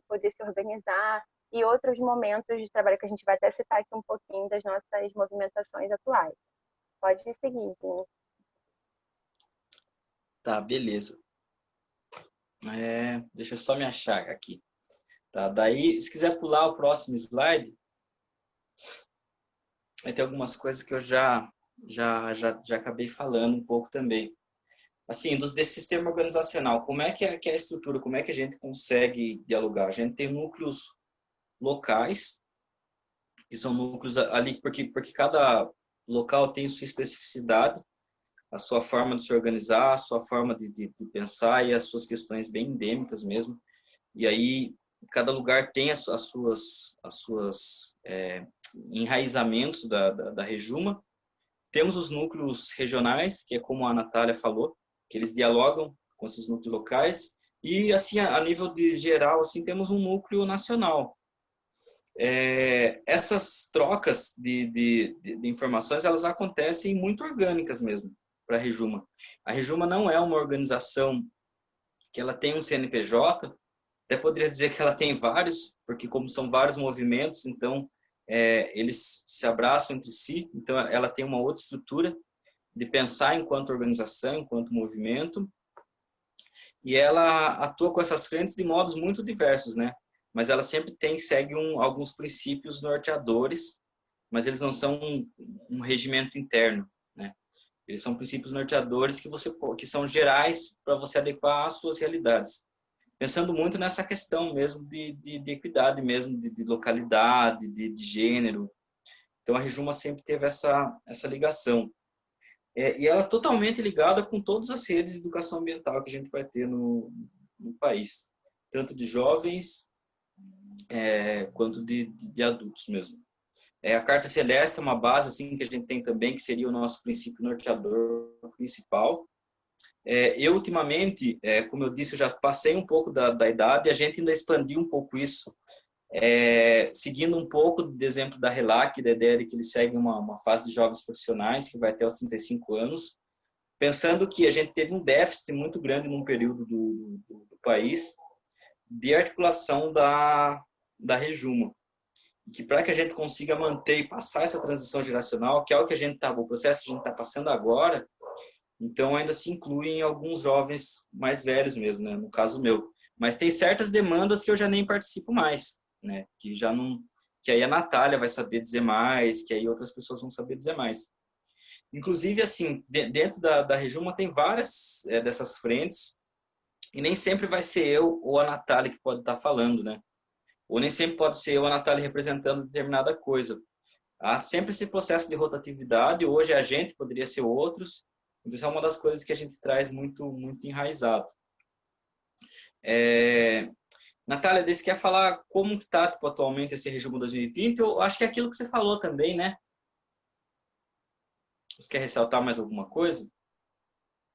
poder se organizar, e outros momentos de trabalho que a gente vai até citar aqui um pouquinho das nossas movimentações atuais. Pode seguir, Dinho. Tá, beleza. Deixa eu só me achar aqui. Tá, daí, se quiser pular o próximo slide, vai ter algumas coisas que eu já acabei falando um pouco também. Assim, desse sistema organizacional, como é que é a estrutura, como é que a gente consegue dialogar? A gente tem núcleos locais, que são núcleos ali, porque cada local tem sua especificidade, a sua forma de se organizar, a sua forma de pensar e as suas questões bem endêmicas mesmo. E aí, cada lugar tem as suas enraizamentos da Regiuma. Temos os núcleos regionais, que é como a Natália falou, que eles dialogam com esses núcleos locais. E, assim, a nível de geral, assim, temos um núcleo nacional. Essas trocas de informações, elas acontecem muito orgânicas mesmo para a Rejuma. A Rejuma não é uma organização que ela tem um CNPJ, até poderia dizer que ela tem vários, porque como são vários movimentos, então eles se abraçam entre si, então ela tem uma outra estrutura de pensar enquanto organização, enquanto movimento, e ela atua com essas frentes de modos muito diversos, né? Mas ela sempre segue alguns princípios norteadores, mas eles não são um regimento interno, né? Eles são princípios norteadores que são gerais para você adequar às suas realidades. Pensando muito nessa questão mesmo de equidade mesmo, de localidade, de gênero. Então a Rejuma sempre teve essa ligação. E ela é totalmente ligada com todas as redes de educação ambiental que a gente vai ter no país, tanto de jovens quanto de adultos mesmo. A Carta Celeste é uma base assim, que a gente tem também, que seria o nosso princípio norteador principal. Eu, ultimamente, como eu disse, eu já passei um pouco da idade, a gente ainda expandiu um pouco isso, seguindo um pouco do exemplo da RELAC, da ideia de que eles seguem uma fase de jovens profissionais, que vai até os 35 anos, pensando que a gente teve um déficit muito grande num período do país de articulação da Rejuma. E que para que a gente consiga manter e passar essa transição geracional, que é o processo que a gente está passando agora, então ainda se incluem alguns jovens mais velhos mesmo, né? No caso meu. Mas tem certas demandas que eu já nem participo mais, né? Que aí a Natália vai saber dizer mais, que aí outras pessoas vão saber dizer mais. Inclusive, assim, dentro da Rejuma tem várias dessas frentes, e nem sempre vai ser eu ou a Natália que pode estar falando, né? Ou nem sempre pode ser eu ou a Natália representando determinada coisa. Há sempre esse processo de rotatividade, hoje a gente, poderia ser outros, então isso é uma das coisas que a gente traz muito, muito enraizado. Natália, você quer falar como que está atualmente esse Rejuma 2020? Eu acho que é aquilo que você falou também, né? Você quer ressaltar mais alguma coisa?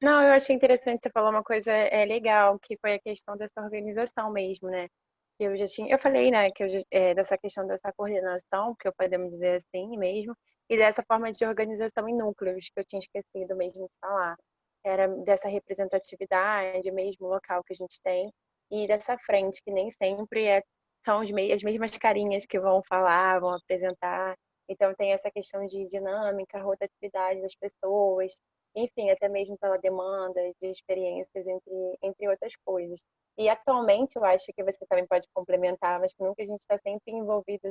Não, eu achei interessante você falar uma coisa legal, que foi a questão dessa organização mesmo, né? Eu falei, né, dessa questão dessa coordenação, que eu podemos dizer assim mesmo, e dessa forma de organização em núcleos, que eu tinha esquecido mesmo de falar. Era dessa representatividade mesmo local que a gente tem, e dessa frente, que nem sempre são as mesmas carinhas que vão falar, vão apresentar. Então tem essa questão de dinâmica, rotatividade das pessoas, enfim, até mesmo pela demanda de experiências, entre outras coisas. E atualmente eu acho que você também pode complementar, mas que nunca a gente está sempre envolvidos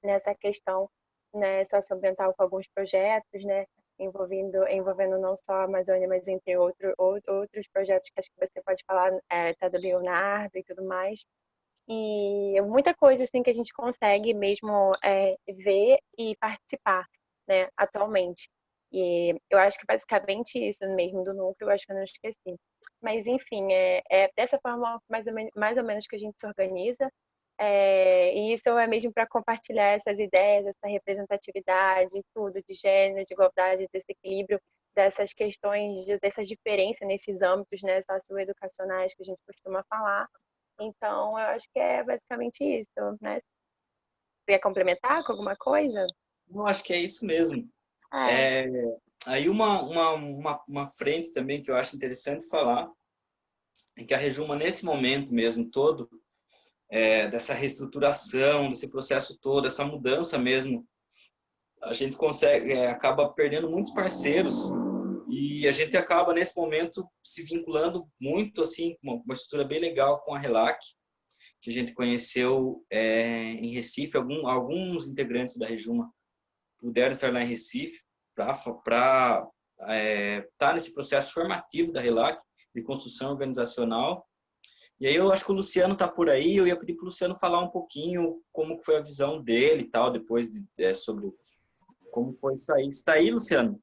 nessa questão, né, socioambiental com alguns projetos, né, envolvendo não só a Amazônia, mas entre outros projetos que acho que você pode falar, tá do Leonardo e tudo mais. E muita coisa assim que a gente consegue mesmo ver e participar, né, atualmente. E eu acho que basicamente isso mesmo do núcleo, eu acho que eu não esqueci. Mas enfim, é dessa forma mais ou menos que a gente se organiza. E isso é mesmo para compartilhar essas ideias, essa representatividade, tudo de gênero, de igualdade, desse equilíbrio, dessas questões, dessas diferenças nesses âmbitos, né, socioeducacionais que a gente costuma falar. Então, eu acho que é basicamente isso, né? Você quer complementar com alguma coisa? Eu acho que é isso mesmo. É. Aí uma frente também que eu acho interessante falar é que a Rejuma, nesse momento mesmo todo, dessa reestruturação, desse processo todo, essa mudança mesmo, a gente acaba perdendo muitos parceiros e a gente acaba, nesse momento, se vinculando muito, assim, com uma estrutura bem legal com a RELAC, que a gente conheceu em Recife. Alguns integrantes da Rejuma puderam estar lá em Recife para estar nesse processo formativo da RELAC, de construção organizacional. E aí eu acho que o Luciano está por aí, eu ia pedir para o Luciano falar um pouquinho como foi a visão dele e tal, depois sobre como foi isso aí. Você está aí, Luciano?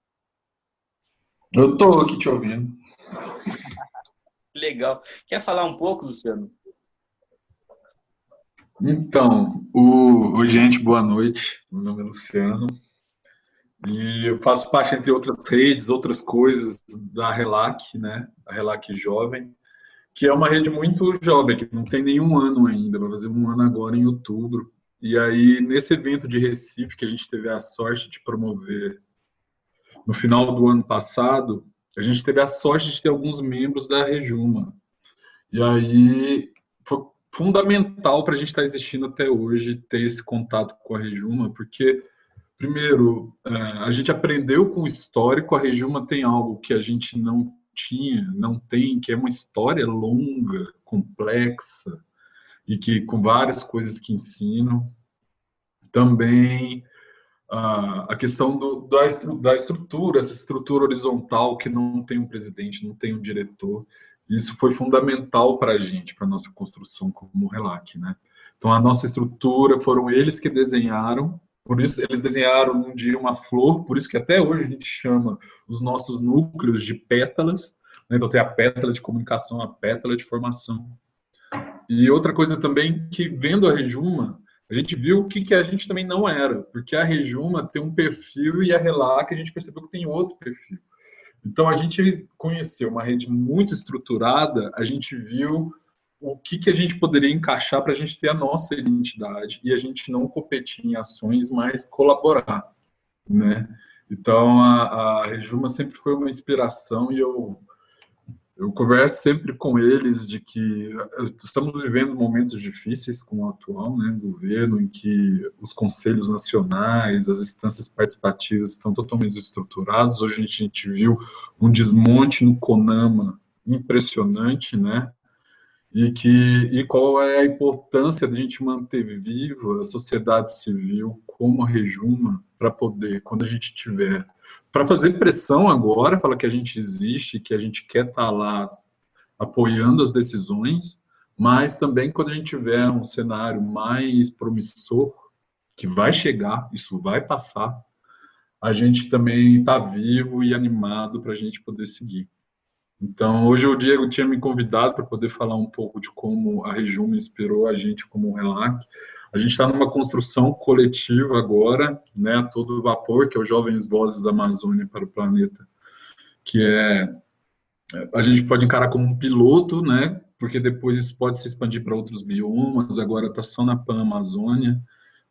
Eu estou aqui te ouvindo. Legal. Quer falar um pouco, Luciano? Então, gente, boa noite. Meu nome é Luciano. E eu faço parte, entre outras redes, outras coisas, da RELAC, né? A RELAC Jovem. que é uma rede muito jovem, que não tem nenhum ano ainda, vai fazer um ano agora em outubro. E aí, nesse evento de Recife, que a gente teve a sorte de promover no final do ano passado, a gente teve a sorte de ter alguns membros da Rejuma. E aí, foi fundamental para a gente estar existindo até hoje, ter esse contato com a Rejuma, porque, primeiro, a gente aprendeu com o histórico, a Rejuma tem algo que a gente não tinha, não tem, que é uma história longa, complexa, e que com várias coisas que ensinam. Também a questão da estrutura, essa estrutura horizontal que não tem um presidente, não tem um diretor. Isso foi fundamental para a gente, para a nossa construção como RELAC, né? Então, a nossa estrutura foram eles que desenharam, por isso eles desenharam um dia uma flor, por isso que até hoje a gente chama os nossos núcleos de pétalas, né? Então tem a pétala de comunicação, a pétala de formação. E outra coisa também que, vendo a Rejuma, a gente viu o que a gente também não era, porque a Rejuma tem um perfil e a RELAC a gente percebeu que tem outro perfil. Então, a gente conheceu uma rede muito estruturada, a gente viu o que a gente poderia encaixar para a gente ter a nossa identidade e a gente não competir em ações, mas colaborar, né? Então, a Rejuma sempre foi uma inspiração e eu converso sempre com eles de que estamos vivendo momentos difíceis com o atual, né, governo, em que os conselhos nacionais, as instâncias participativas estão totalmente desestruturados. Hoje a gente viu um desmonte no CONAMA impressionante, né? E qual é a importância de a gente manter viva a sociedade civil como a Rejuma para poder, quando a gente tiver, para fazer pressão agora, falar que a gente existe, que a gente quer estar lá apoiando as decisões, mas também quando a gente tiver um cenário mais promissor, que vai chegar, isso vai passar, a gente também está vivo e animado para a gente poder seguir. Então, hoje o Diego tinha me convidado para poder falar um pouco de como a Rejuma inspirou a gente como RELAC. A gente está numa construção coletiva agora, né, a todo vapor, que é o Jovens Vozes da Amazônia para o Planeta, que a gente pode encarar como um piloto, né, porque depois isso pode se expandir para outros biomas, agora está só na Pan-Amazônia,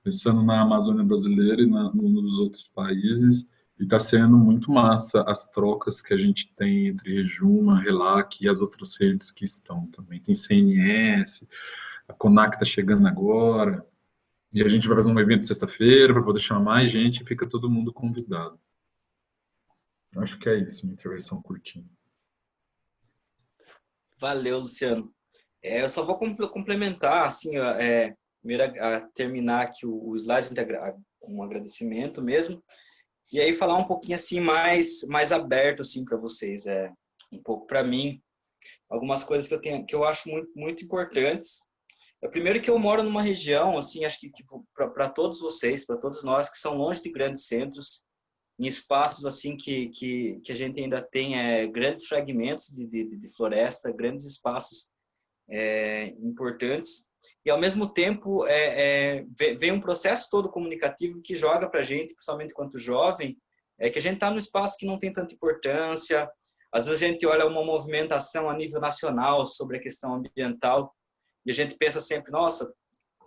pensando na Amazônia brasileira e nos outros países. E está sendo muito massa as trocas que a gente tem entre Rejuma, RELAC e as outras redes que estão também. Tem CNS, a CONAC está chegando agora, e a gente vai fazer um evento sexta-feira para poder chamar mais gente e fica todo mundo convidado. Acho que é isso, minha intervenção curtinha. Valeu, Luciano. Eu só vou complementar, assim, primeiro a terminar aqui o slide, um agradecimento mesmo. E aí falar um pouquinho assim mais aberto assim para vocês, um pouco para mim, algumas coisas que eu acho muito, muito importantes. Primeiro que eu moro numa região assim, acho que para todos vocês, para todos nós que são longe de grandes centros, em espaços assim que a gente ainda tem grandes fragmentos de floresta, grandes espaços importantes. E, ao mesmo tempo, vem um processo todo comunicativo que joga para a gente, principalmente enquanto jovem, que a gente está num espaço que não tem tanta importância. Às vezes a gente olha uma movimentação a nível nacional sobre a questão ambiental e a gente pensa sempre, nossa,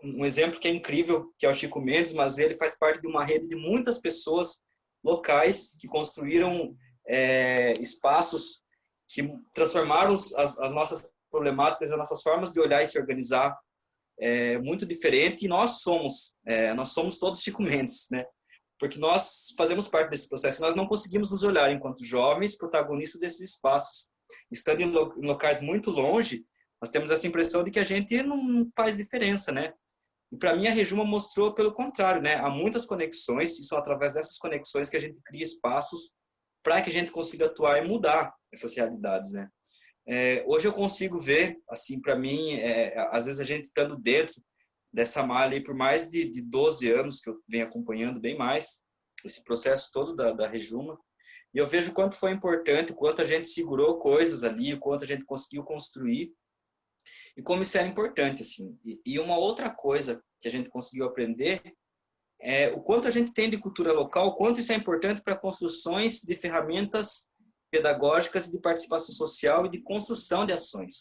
um exemplo que é incrível, que é o Chico Mendes, mas ele faz parte de uma rede de muitas pessoas locais que construíram espaços que transformaram as nossas problemáticas, as nossas formas de olhar e se organizar muito diferente, e nós somos todos Chico Mendes, né? Porque nós fazemos parte desse processo, nós não conseguimos nos olhar enquanto jovens protagonistas desses espaços. Estando em locais muito longe, nós temos essa impressão de que a gente não faz diferença, né? E para mim a Rejuma mostrou pelo contrário, né? Há muitas conexões, e são através dessas conexões que a gente cria espaços para que a gente consiga atuar e mudar essas realidades, né? Hoje eu consigo ver, assim, para mim, às vezes a gente estando dentro dessa malha aí por mais de 12 anos, que eu venho acompanhando bem mais, esse processo todo da Rejuma, e eu vejo o quanto foi importante, o quanto a gente segurou coisas ali, o quanto a gente conseguiu construir, e como isso era importante, assim. E uma outra coisa que a gente conseguiu aprender é o quanto a gente tem de cultura local, o quanto isso é importante para construções de ferramentas pedagógicas de participação social e de construção de ações.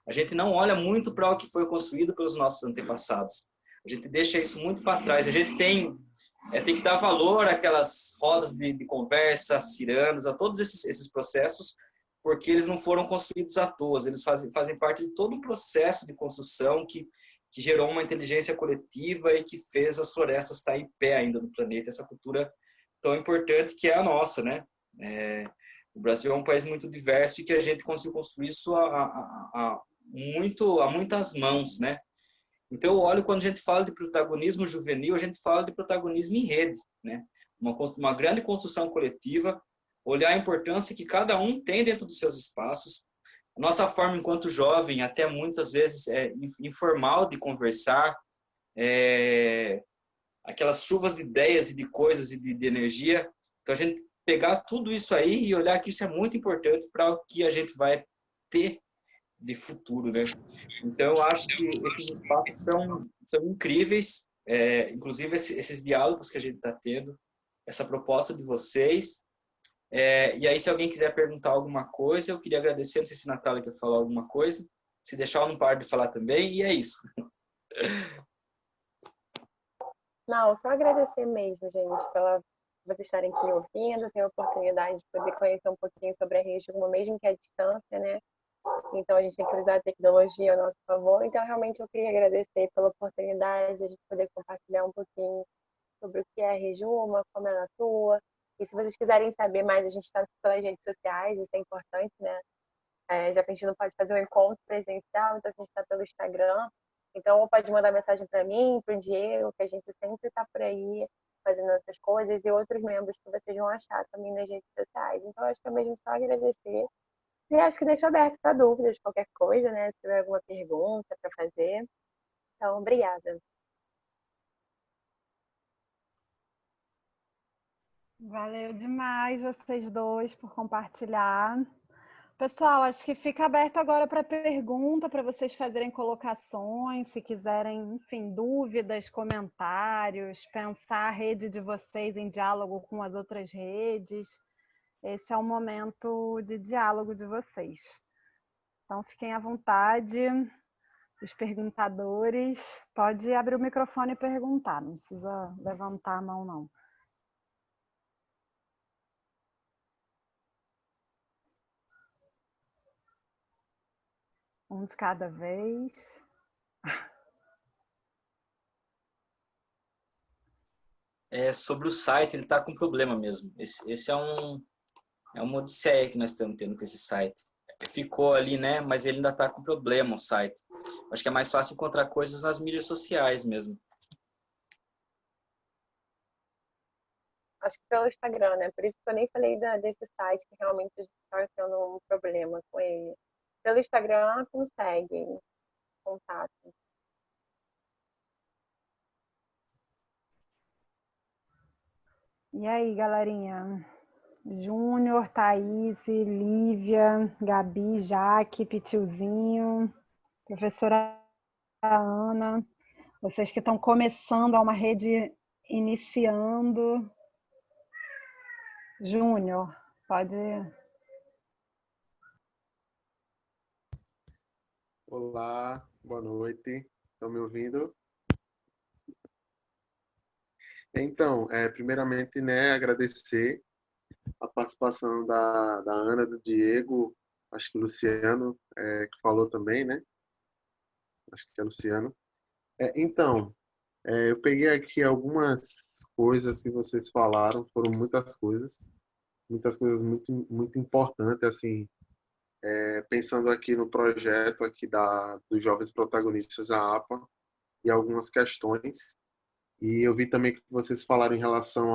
A gente não olha muito para o que foi construído pelos nossos antepassados. A gente deixa isso muito para trás. A gente tem que dar valor àquelas rodas de conversa, ciranos, a todos esses processos, porque eles não foram construídos à toa. Eles fazem parte de todo o processo de construção que gerou uma inteligência coletiva e que fez as florestas estar em pé ainda no planeta, essa cultura tão importante que é a nossa, né? O Brasil é um país muito diverso e que a gente conseguiu construir isso a muitas mãos, né? Então, eu olho, quando a gente fala de protagonismo juvenil, a gente fala de protagonismo em rede, né? Uma grande construção coletiva, olhar a importância que cada um tem dentro dos seus espaços. A nossa forma, enquanto jovem, até muitas vezes informal de conversar, aquelas chuvas de ideias e de coisas e de energia. Então, a gente pegar tudo isso aí e olhar que isso é muito importante para o que a gente vai ter de futuro, né? Então, eu acho que esses espaços são incríveis, inclusive esses diálogos que a gente está tendo, essa proposta de vocês. E aí, se alguém quiser perguntar alguma coisa, eu queria agradecer, não sei se a Natália quer falar alguma coisa, se deixar eu não paro de falar também, e é isso. Não, só agradecer mesmo, gente, pela vocês estarem aqui ouvindo, ter a oportunidade de poder conhecer um pouquinho sobre a região, mesmo que à distância, né? Então, a gente tem que usar a tecnologia a nosso favor. Então, realmente, eu queria agradecer pela oportunidade de a gente poder compartilhar um pouquinho sobre o que é a Rejuma, como ela atua. E se vocês quiserem saber mais, a gente está pelas redes sociais, isso é importante, né? Já que a gente não pode fazer um encontro presencial, então a gente está pelo Instagram. Então, ou pode mandar mensagem para mim, para o Diego, que a gente sempre está por aí fazendo essas coisas, e outros membros que vocês vão achar também nas redes sociais. Então, acho que é mesmo só agradecer. E acho que deixo aberto para dúvidas, qualquer coisa, né? Se tiver alguma pergunta para fazer. Então, obrigada. Valeu demais vocês dois por compartilhar. Pessoal, acho que fica aberto agora para pergunta, para vocês fazerem colocações, se quiserem, enfim, dúvidas, comentários, pensar a rede de vocês em diálogo com as outras redes. Esse é o momento de diálogo de vocês. Então, fiquem à vontade, os perguntadores. Pode abrir o microfone e perguntar, não precisa levantar a mão, não. Um de cada vez. Sobre o site, ele está com problema mesmo. Esse é uma odisseia que nós estamos tendo com esse site. Ficou ali, né? Mas ele ainda está com problema, o site. Acho que é mais fácil encontrar coisas nas mídias sociais mesmo. Acho que pelo Instagram, né? Por isso que eu nem falei desse site, que realmente a gente está tendo um problema com ele. Pelo Instagram, consegue contato. E aí, galerinha? Júnior, Thaís, Lívia, Gabi, Jaque, Pitilzinho, professora Ana, vocês que estão começando a uma rede iniciando. Júnior, pode. Olá, boa noite. Estão me ouvindo? Então, primeiramente, né, agradecer a participação da Ana, do Diego, acho que o Luciano, que falou também, né? Acho que é Luciano. Então, eu peguei aqui algumas coisas que vocês falaram, foram muitas coisas muito, muito importantes, assim, pensando aqui no projeto aqui dos Jovens Protagonistas da APA e algumas questões. E eu vi também que vocês falaram em relação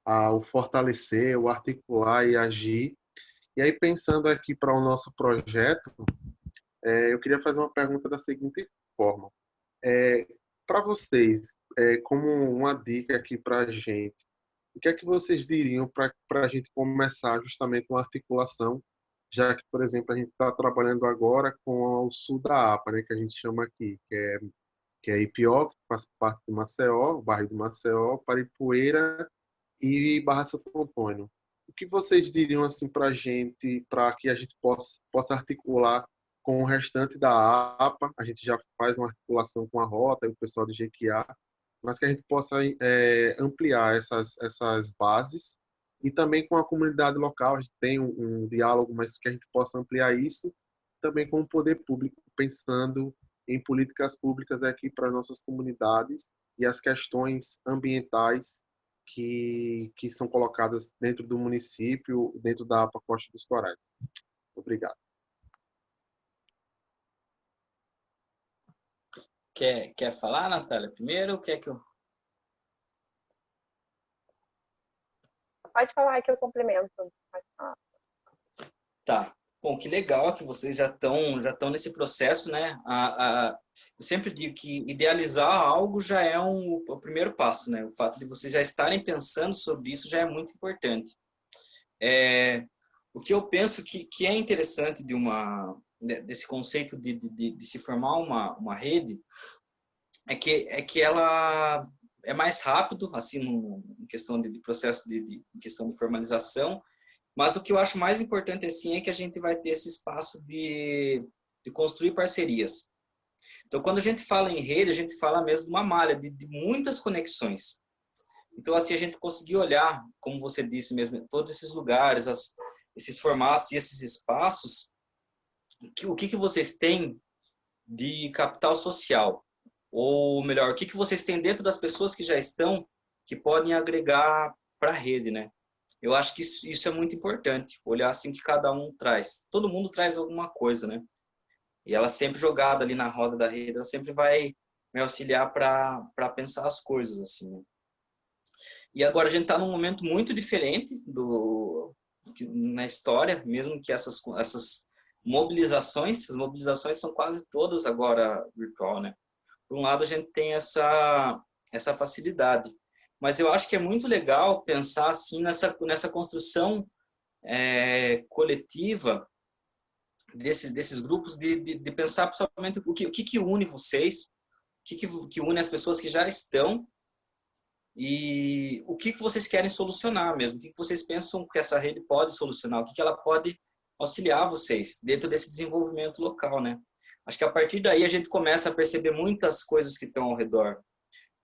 ao fortalecer, o articular e agir. E aí, pensando aqui para o nosso projeto, eu queria fazer uma pergunta da seguinte forma. Para vocês, como uma dica aqui para a gente, o que é que vocês diriam para a gente começar justamente uma articulação, já que, por exemplo, a gente está trabalhando agora com o sul da APA, né, que a gente chama aqui, que é Ipió, que faz parte de Maceió, o bairro de Maceió, Paripueira e Barra Santo Antônio. O que vocês diriam assim para a gente, para que a gente possa articular com o restante da APA, a gente já faz uma articulação com a Rota e o pessoal do Jequiá, mas que a gente possa ampliar essas bases e também com a comunidade local, a gente tem um diálogo, mas que a gente possa ampliar isso também com o poder público, pensando em políticas públicas aqui para nossas comunidades e as questões ambientais que são colocadas dentro do município, dentro da APA Costa dos Corais. Obrigado. Quer falar, Natália, primeiro ou quer que eu... Pode falar que eu complemento. Pode falar. Tá. Bom, que legal que vocês já estão nesse processo, né? Eu sempre digo que idealizar algo já é o primeiro passo, né? O fato de vocês já estarem pensando sobre isso já é muito importante. O que eu penso que é interessante desse conceito de se formar uma rede é que ela é mais rápido, assim, em questão de processo em questão de formalização, mas o que eu acho mais importante, assim, é que a gente vai ter esse espaço de construir parcerias. Então, quando a gente fala em rede, a gente fala mesmo de uma malha, de muitas conexões. Então, assim, a gente conseguir olhar, como você disse mesmo, todos esses lugares, esses formatos e esses espaços, o que vocês têm de capital social? Ou melhor, o que vocês têm dentro das pessoas que já estão, que podem agregar para a rede, né? Eu acho que isso é muito importante, olhar assim que cada um traz. Todo mundo traz alguma coisa, né? E ela sempre jogada ali na roda da rede, ela sempre vai me auxiliar para pensar as coisas, assim, né? E agora a gente está num momento muito diferente na história, mesmo que essas mobilizações, as mobilizações são quase todas agora virtual, né? Por um lado, a gente tem essa facilidade. Mas eu acho que é muito legal pensar assim nessa construção coletiva desses grupos, de pensar principalmente o que une vocês, o que une as pessoas que já estão e o que vocês querem solucionar mesmo, o que vocês pensam que essa rede pode solucionar, o que ela pode auxiliar vocês dentro desse desenvolvimento local, né? Acho que a partir daí a gente começa a perceber muitas coisas que estão ao redor.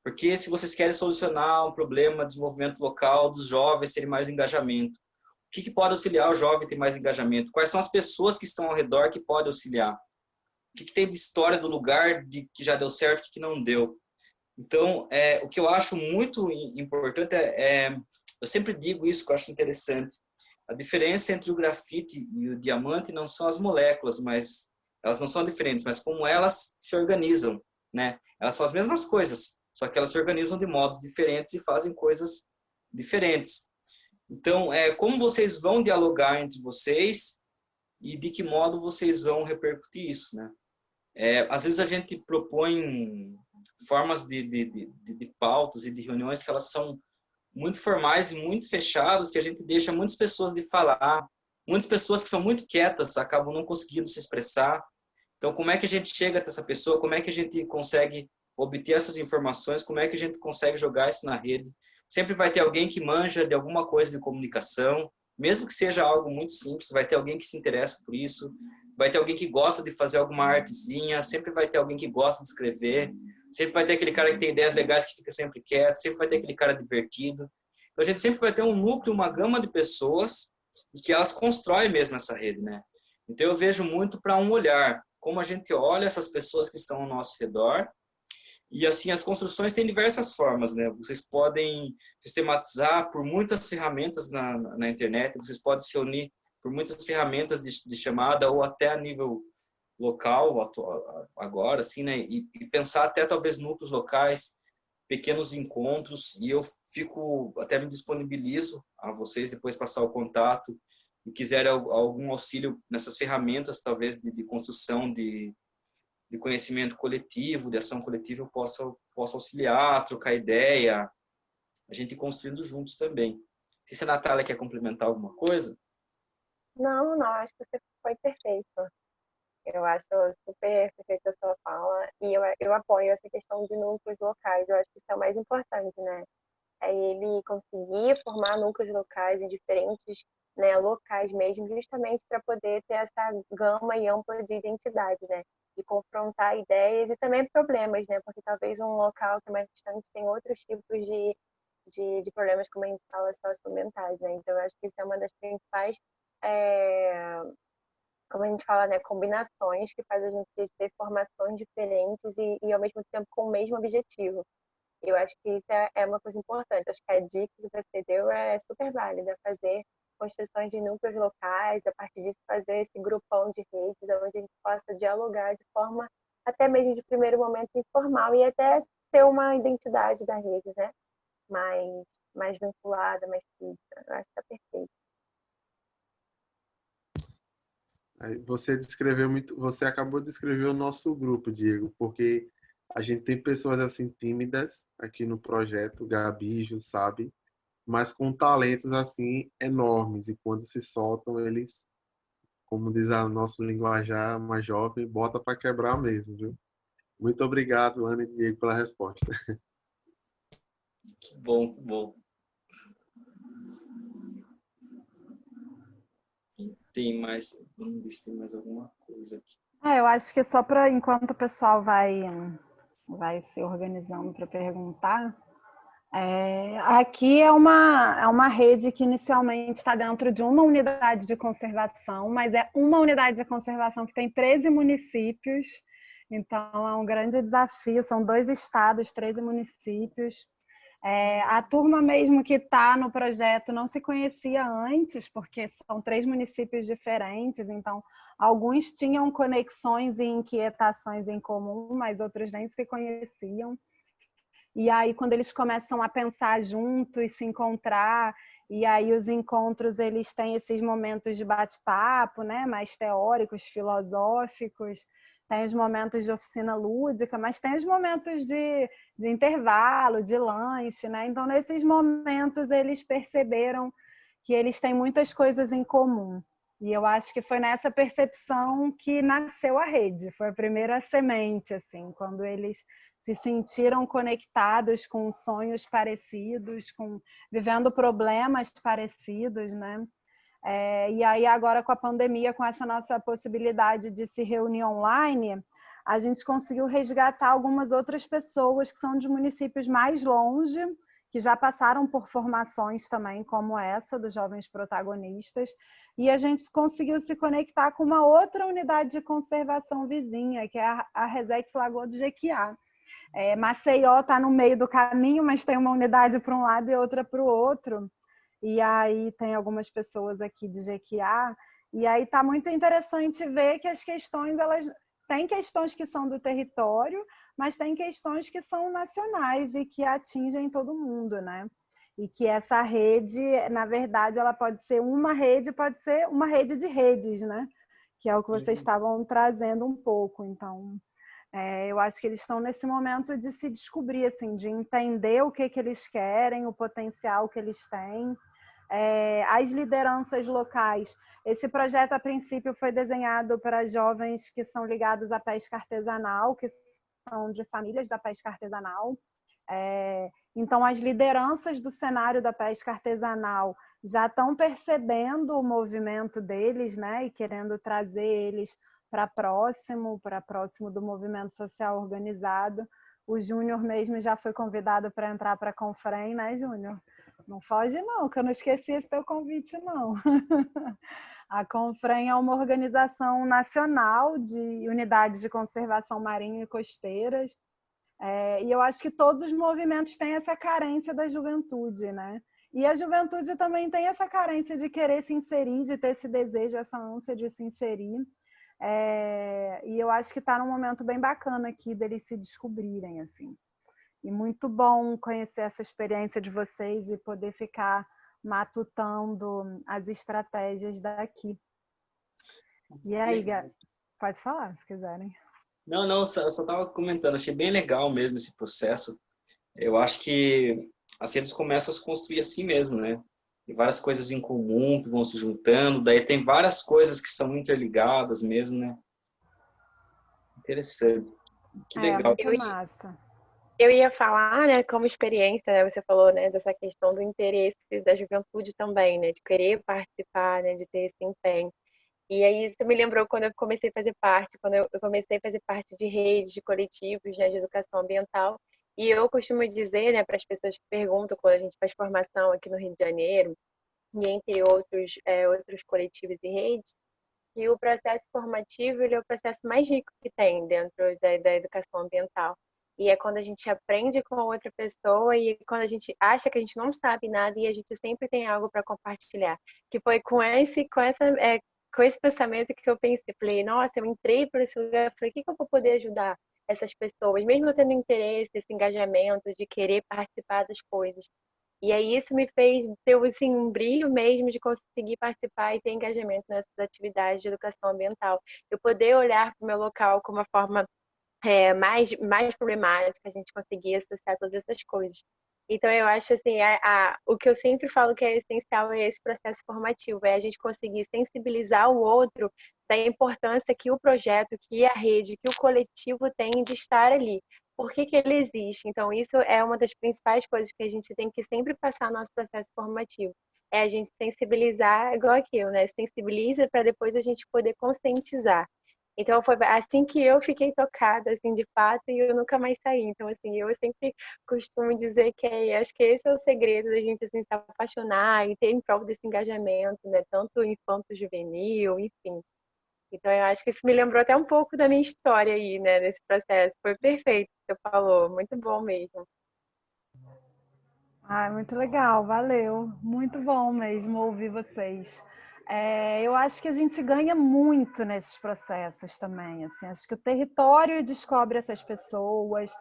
Porque se vocês querem solucionar um problema de desenvolvimento local dos jovens terem mais engajamento, o que pode auxiliar o jovem a ter mais engajamento? Quais são as pessoas que estão ao redor que podem auxiliar? O que tem de história do lugar que já deu certo e que não deu? Então, o que eu acho muito importante eu sempre digo isso, que eu acho interessante. A diferença entre o grafite e o diamante não são as moléculas, mas elas não são diferentes, mas como elas se organizam, né? Elas são as mesmas coisas, só que elas se organizam de modos diferentes e fazem coisas diferentes. Então, como vocês vão dialogar entre vocês e de que modo vocês vão repercutir isso, né? Às vezes a gente propõe formas de pautas e de reuniões que elas são muito formais e muito fechadas, que a gente deixa muitas pessoas de falar, muitas pessoas que são muito quietas acabam não conseguindo se expressar. Então, como é que a gente chega até essa pessoa? Como é que a gente consegue obter essas informações? Como é que a gente consegue jogar isso na rede? Sempre vai ter alguém que manja de alguma coisa de comunicação, mesmo que seja algo muito simples, vai ter alguém que se interessa por isso, vai ter alguém que gosta de fazer alguma artezinha, sempre vai ter alguém que gosta de escrever, sempre vai ter aquele cara que tem ideias legais que fica sempre quieto, sempre vai ter aquele cara divertido. Então, a gente sempre vai ter um núcleo, uma gama de pessoas e que elas constroem mesmo essa rede, né? Então, eu vejo muito para um olhar, como a gente olha essas pessoas que estão ao nosso redor. E assim, as construções têm diversas formas, né? Vocês podem sistematizar por muitas ferramentas na internet, vocês podem se unir por muitas ferramentas de chamada ou até a nível local agora, assim, né? E pensar até talvez núcleos locais, pequenos encontros, e eu até me disponibilizo a vocês depois passar o contato e quiserem algum auxílio nessas ferramentas, talvez de construção de conhecimento coletivo, de ação coletiva, eu posso auxiliar, trocar ideia, a gente ir construindo juntos também. Se a Natália quer complementar alguma coisa? Não, acho que você foi perfeito. Eu acho super perfeita a sua fala e eu apoio essa questão de núcleos locais. Eu acho que isso é o mais importante, né? É ele conseguir formar núcleos locais em diferentes né, locais mesmo, justamente para poder ter essa gama e ampla de identidade, né? De confrontar ideias e também problemas, né? Porque talvez um local que é mais distante tem outros tipos de problemas, como a gente fala, socioambientais, né? Então, eu acho que isso é uma das principais, é, como a gente fala, né? Combinações que faz a gente ter formações diferentes e ao mesmo tempo com o mesmo objetivo. Eu acho que isso é uma coisa importante. Acho que a dica que você deu é super válida, fazer construções de núcleos locais, a partir disso fazer esse grupão de redes, onde a gente possa dialogar de forma até mesmo de primeiro momento informal e até ter uma identidade da rede, né? Mais, mais vinculada, mais fixa. Eu acho que está perfeito. Aí você descreveu muito, você acabou de descrever o nosso grupo, Diego, porque a gente tem pessoas assim tímidas aqui no projeto, Gabi, Ju, sabe, mas com talentos assim enormes e quando se soltam eles, como diz a nosso linguajar mais jovem, bota para quebrar mesmo, viu? Muito obrigado, Ana e Diego, pela resposta. Que bom, que bom. Tem mais, vamos ver se tem mais alguma coisa aqui. Eu acho que só para enquanto o pessoal vai se organizando para perguntar, aqui é uma rede que inicialmente está dentro de uma unidade de conservação, mas é uma unidade de conservação que tem 13 municípios, então é um grande desafio, são 2 estados, 13 municípios. A turma mesmo que está no projeto não se conhecia antes, porque são 3 municípios diferentes, então alguns tinham conexões e inquietações em comum, mas outros nem se conheciam. E aí, quando eles começam a pensar junto e se encontrar, e aí os encontros eles têm esses momentos de bate-papo, né, mais teóricos, filosóficos, tem os momentos de oficina lúdica, mas tem os momentos de intervalo, de lanche, né? Então, nesses momentos, eles perceberam que eles têm muitas coisas em comum. E eu acho que foi nessa percepção que nasceu a rede, foi a primeira semente, assim, quando eles se sentiram conectados com sonhos parecidos, vivendo problemas parecidos, né? E aí agora com a pandemia, com essa nossa possibilidade de se reunir online, a gente conseguiu resgatar algumas outras pessoas que são de municípios mais longe, que já passaram por formações também como essa, dos jovens protagonistas, e a gente conseguiu se conectar com uma outra unidade de conservação vizinha, que é a Resex Lagoa do Jequiá. Maceió está no meio do caminho, mas tem uma unidade para um lado e outra para o outro. E aí tem algumas pessoas aqui de Jequiá. E aí está muito interessante ver que as questões, elas têm questões que são do território, mas tem questões que são nacionais e que atingem todo mundo, né? E que essa rede, na verdade, ela pode ser uma rede de redes, né? Que é o que vocês estavam trazendo um pouco. Então, eu acho que eles estão nesse momento de se descobrir, assim, de entender o que eles querem, o potencial que eles têm, as lideranças locais. Esse projeto, a princípio, foi desenhado para jovens que são ligados à pesca artesanal, que são de famílias da pesca artesanal. Então, as lideranças do cenário da pesca artesanal já estão percebendo o movimento deles, né, e querendo trazer eles para próximo do movimento social organizado. O Júnior mesmo já foi convidado para entrar para a Confrem, né, Júnior? Não foge não, que eu não esqueci esse teu convite, não. A Confrem é uma organização nacional de unidades de conservação marinha e costeiras, e eu acho que todos os movimentos têm essa carência da juventude, né? E a juventude também tem essa carência de querer se inserir, de ter esse desejo, essa ânsia de se inserir. E eu acho que está num momento bem bacana aqui deles se descobrirem, assim. E muito bom conhecer essa experiência de vocês e poder ficar matutando as estratégias daqui. E aí, pode falar, se quiserem. Não, eu só estava comentando, achei bem legal mesmo esse processo. Eu acho que assim eles começam a se construir assim mesmo, né? Tem várias coisas em comum que vão se juntando, daí tem várias coisas que são interligadas mesmo, né? Interessante. Que legal. Muito massa. Eu ia falar, né, como experiência, né, você falou, né, dessa questão do interesse da juventude também, né, de querer participar, né, de ter esse empenho. E aí isso me lembrou quando eu comecei a fazer parte, quando eu comecei a fazer parte de redes, de coletivos, né, de educação ambiental. E eu costumo dizer, né, para as pessoas que perguntam quando a gente faz formação aqui no Rio de Janeiro, e entre outros coletivos e redes, que o processo formativo ele é o processo mais rico que tem dentro da educação ambiental. E é quando a gente aprende com a outra pessoa e quando a gente acha que a gente não sabe nada e a gente sempre tem algo para compartilhar. Que foi com esse pensamento que eu pensei, falei, nossa, eu entrei por esse lugar, falei, o que eu vou poder ajudar essas pessoas, mesmo eu tendo interesse, esse engajamento de querer participar das coisas. E aí isso me fez ter assim, um brilho mesmo de conseguir participar e ter engajamento nessas atividades de educação ambiental. Eu poder olhar para o meu local com uma forma mais problemática, a gente conseguir associar todas essas coisas. Então, eu acho assim, o que eu sempre falo que é essencial é esse processo formativo, é a gente conseguir sensibilizar o outro da importância que o projeto, que a rede, que o coletivo tem de estar ali. Por que que ele existe? Então, isso é uma das principais coisas que a gente tem que sempre passar no nosso processo formativo. É a gente sensibilizar, igual aquilo, né? Sensibiliza para depois a gente poder conscientizar. Então foi assim que eu fiquei tocada, assim, de fato, e eu nunca mais saí. Então, assim, eu sempre costumo dizer que acho que esse é o segredo da gente, assim, se apaixonar e ter em prol desse engajamento, né? Tanto infanto-juvenil, enfim. Então, eu acho que isso me lembrou até um pouco da minha história aí, né, nesse processo. Foi perfeito o que você falou, muito bom mesmo. Ah, muito legal, valeu. Muito bom mesmo ouvir vocês. Eu acho que a gente ganha muito nesses processos também. Assim, acho que o território descobre essas pessoas,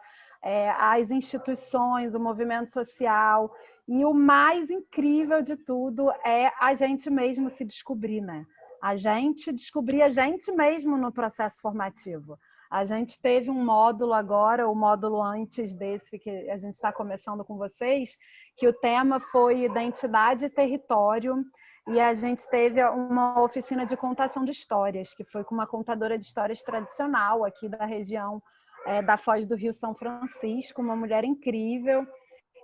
as instituições, o movimento social. E o mais incrível de tudo é a gente mesmo se descobrir, né? A gente descobrir a gente mesmo no processo formativo. A gente teve um módulo agora, o módulo antes desse que a gente está começando com vocês, que o tema foi identidade e território, e a gente teve uma oficina de contação de histórias, que foi com uma contadora de histórias tradicional aqui da região da Foz do Rio São Francisco, uma mulher incrível,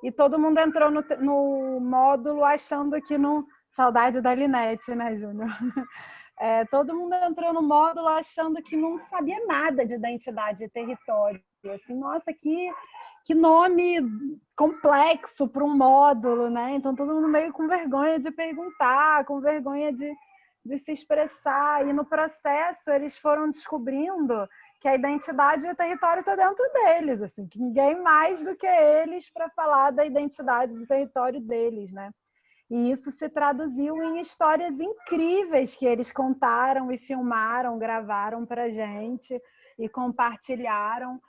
e todo mundo entrou no módulo achando que não... Saudade da Linete, né, Júnior? Todo mundo entrou no módulo achando que não sabia nada de identidade e território. Assim, nossa, que nome complexo para um módulo, né? Então todo mundo meio com vergonha de perguntar, com vergonha de se expressar. E no processo eles foram descobrindo que a identidade e o território está dentro deles, assim, que ninguém mais do que eles para falar da identidade do território deles, né? E isso se traduziu em histórias incríveis que eles contaram e filmaram, gravaram para a gente e compartilharam.